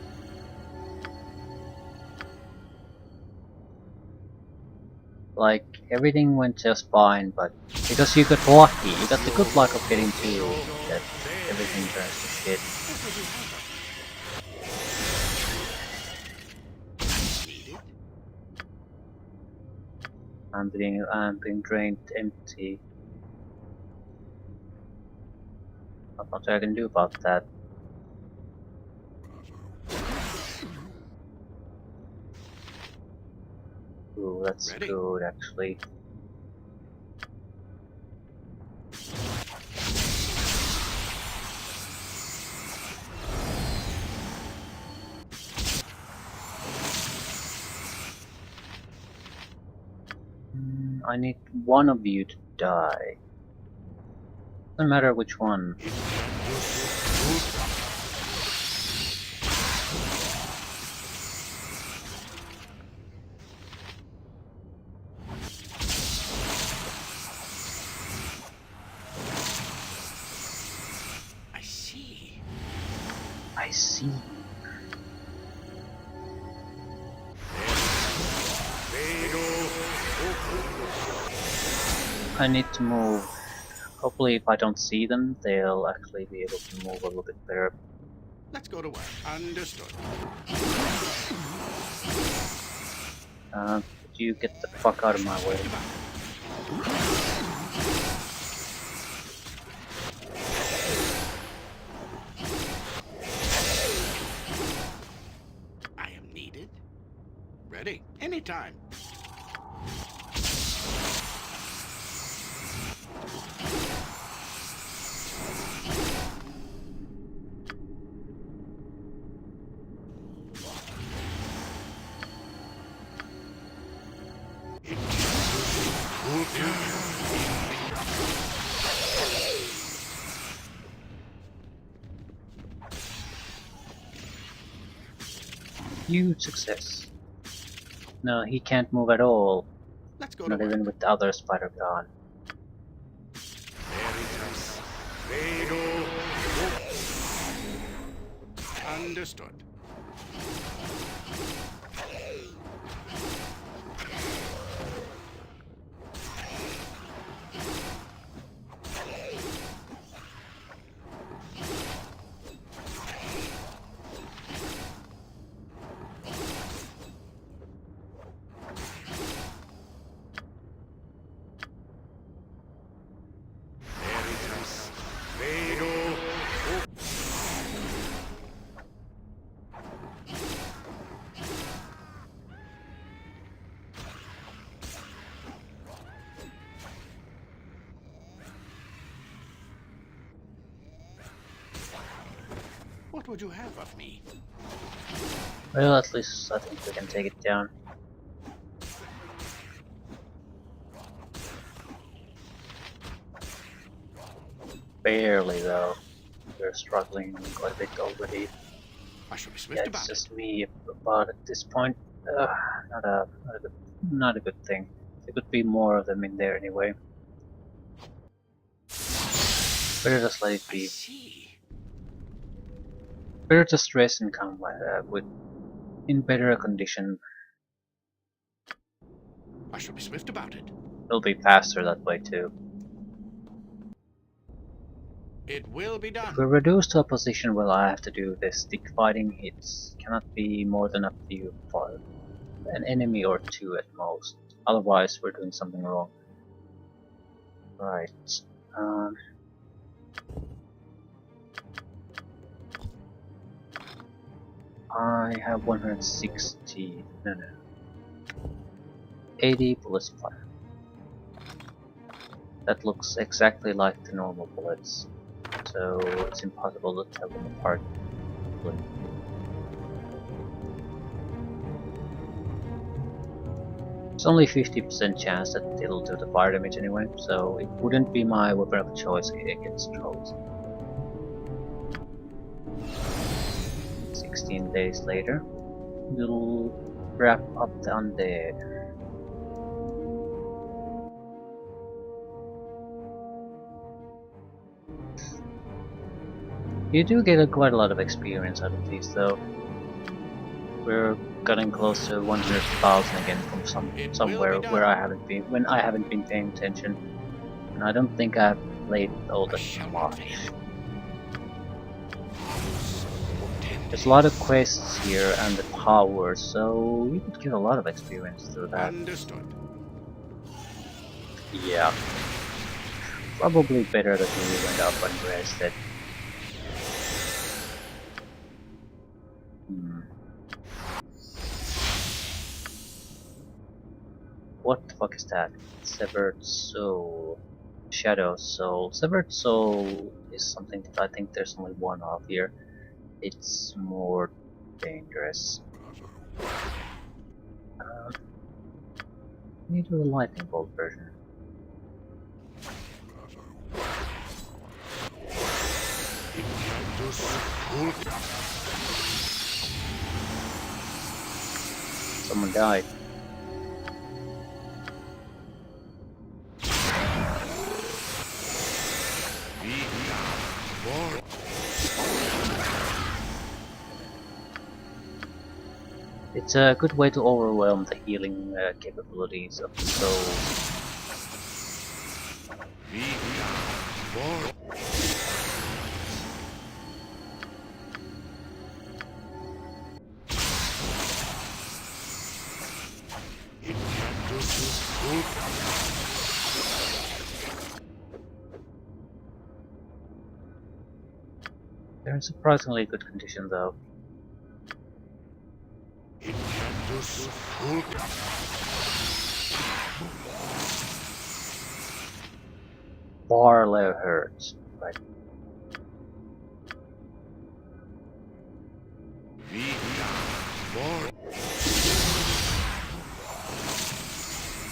Like, everything went just fine, but because you got lucky, you got the good luck of getting 2, that everything turns to shit. I'm being drained empty. Not much I can do about that. Ooh, that's Ready? good actually. I need one of you to die. Doesn't matter which one. I see. I see. I need to move. Hopefully if I don't see them, they'll actually be able to move a little bit better. Let's go to work. Understood. Could you get the fuck out of my way? I am needed. Ready. Anytime. Huge success. No, he can't move at all. Let's go to Not work. even with the other spider gone. Understood. What would you have of me? Well, at least I think we can take it down. Barely though. We're struggling quite a bit already. I shall be Yeah, swift it's about it. just me about at this point. Not a good thing. There could be more of them in there anyway. Better just let it I be. see. Better just rest and come with in better condition. I shall be swift about it. It'll be faster that way too. It will be If done. we're reduced to a position where I have to do the stick fighting, it cannot be more than a few for an enemy or 2 at most. Otherwise, we're doing something wrong. Right. Um, I have 160. No. 80 bullets fire. That looks exactly like the normal bullets, so it's impossible to tell them apart. It's only 50% chance that it'll do the fire damage anyway, so it wouldn't be my weapon of choice against trolls. 16 days later, we'll wrap up the undead. You do get quite a lot of experience out of these though. We're getting close to 100,000 again from It will somewhere be where I done. haven't been when I haven't been paying attention, and I don't think I've played all I that shall not fail. much. There's a lot of quests here and the towers, so you could get a lot of experience through that. Understood. Yeah, probably better that you went up and rested. Hmm. What the fuck is that? Severed Soul. Shadow Soul. Severed Soul is something that I think there's only one of here. It's more dangerous. Need a lightning bolt version. Someone died. It's a good way to overwhelm the healing capabilities of the soul. They're in surprisingly good condition though. Barlow hurts. Right.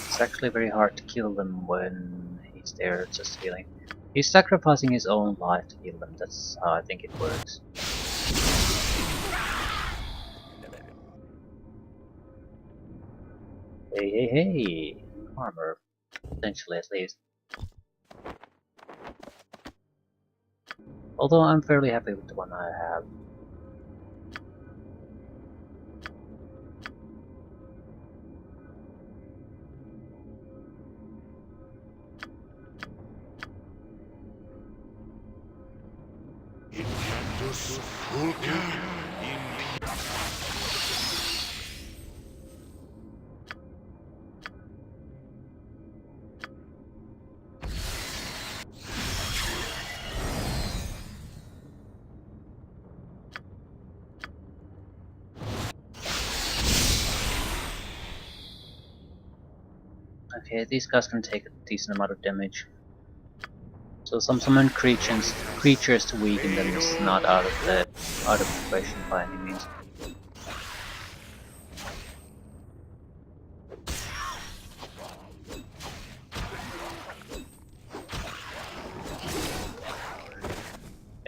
It's actually very hard to kill them when he's there just healing. He's sacrificing his own life to heal them, that's how I think it works. Hey, hey, hey! Armor. Potentially at least. Although I'm fairly happy with the one I have. Okay, these guys can take a decent amount of damage. So some summon creatures to weaken them is not out of the question by any means.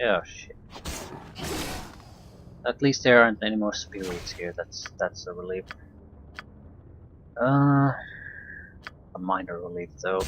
Oh shit. At least there aren't any more spirits here, that's a relief. A minor relief though.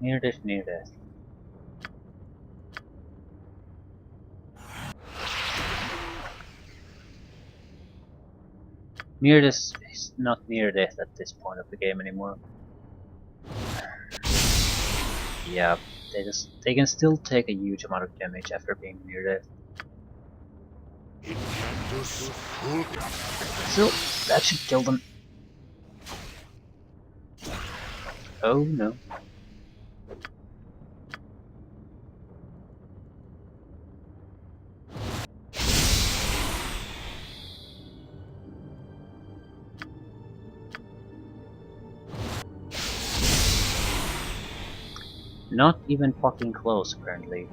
Near death, near death. Near death is not near death at this point of the game anymore. Yeah, they can still take a huge amount of damage after being near death. So that should kill them. Oh no. Not even fucking close, apparently.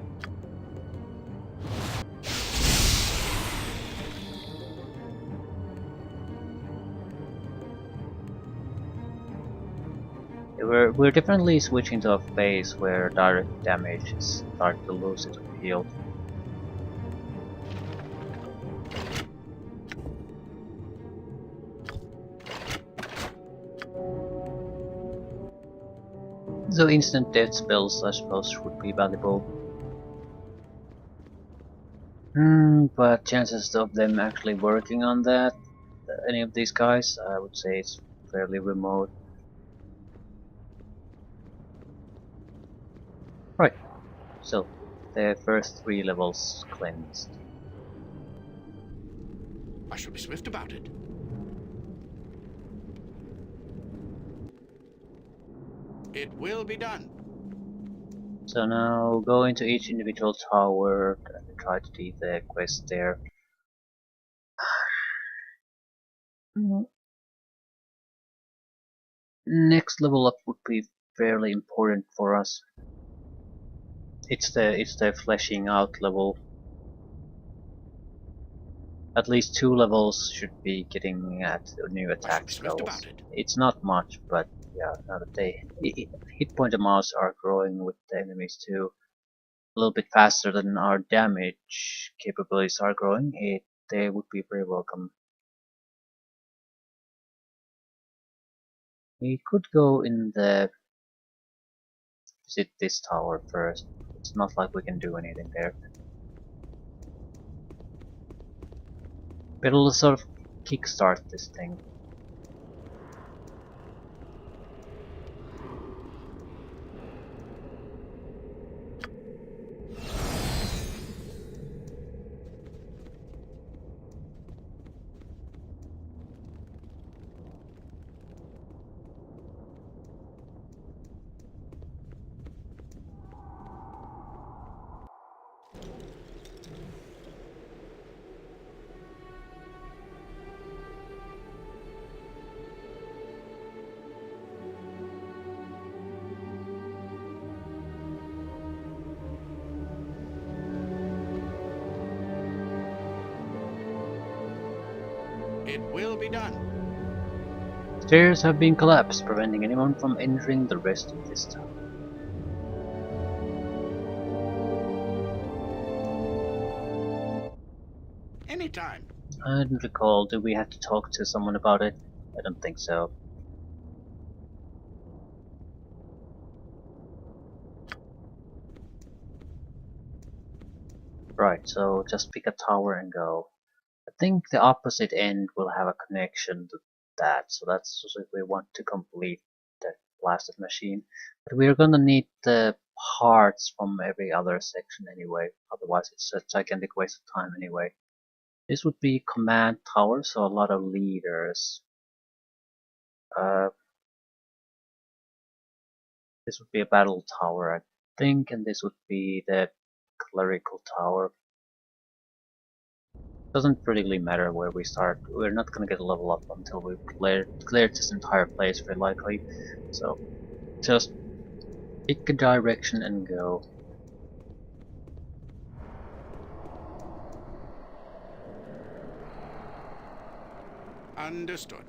We're definitely switching to a phase where direct damage is starting to lose its appeal. So instant death spells I suppose would be valuable. But chances of them actually working on that, any of these guys, I would say it's fairly remote. Right, so the first 3 levels cleansed. I shall be swift about it. It will be done. So now go into each individual tower and try to do the quest there. Next level up would be fairly important for us. It's the fleshing out level. At least 2 levels should be getting at new I shall attack be swift about spells. it. It's not much, but yeah, now that hit point amounts are growing with the enemies too, a little bit faster than our damage capabilities are growing, they would be very welcome. We could go in the visit this tower first. It's not like we can do anything there. But it'll sort of kickstart this thing. It will be done. Stairs have been collapsed, preventing anyone from entering the rest of this tower. Anytime. I don't recall, do we have to talk to someone about it? I don't think so. Right, so just pick a tower and go. I think the opposite end will have a connection to that, so that's if we want to complete the blasted machine. But we're gonna need the parts from every other section anyway, otherwise it's a gigantic waste of time anyway. This would be command tower, so a lot of leaders. Uh, this would be a battle tower, I think, and this would be the clerical tower. Doesn't really matter where we start. We're not gonna get a level up until we've cleared this entire place, very likely. So just pick a direction and go. Understood.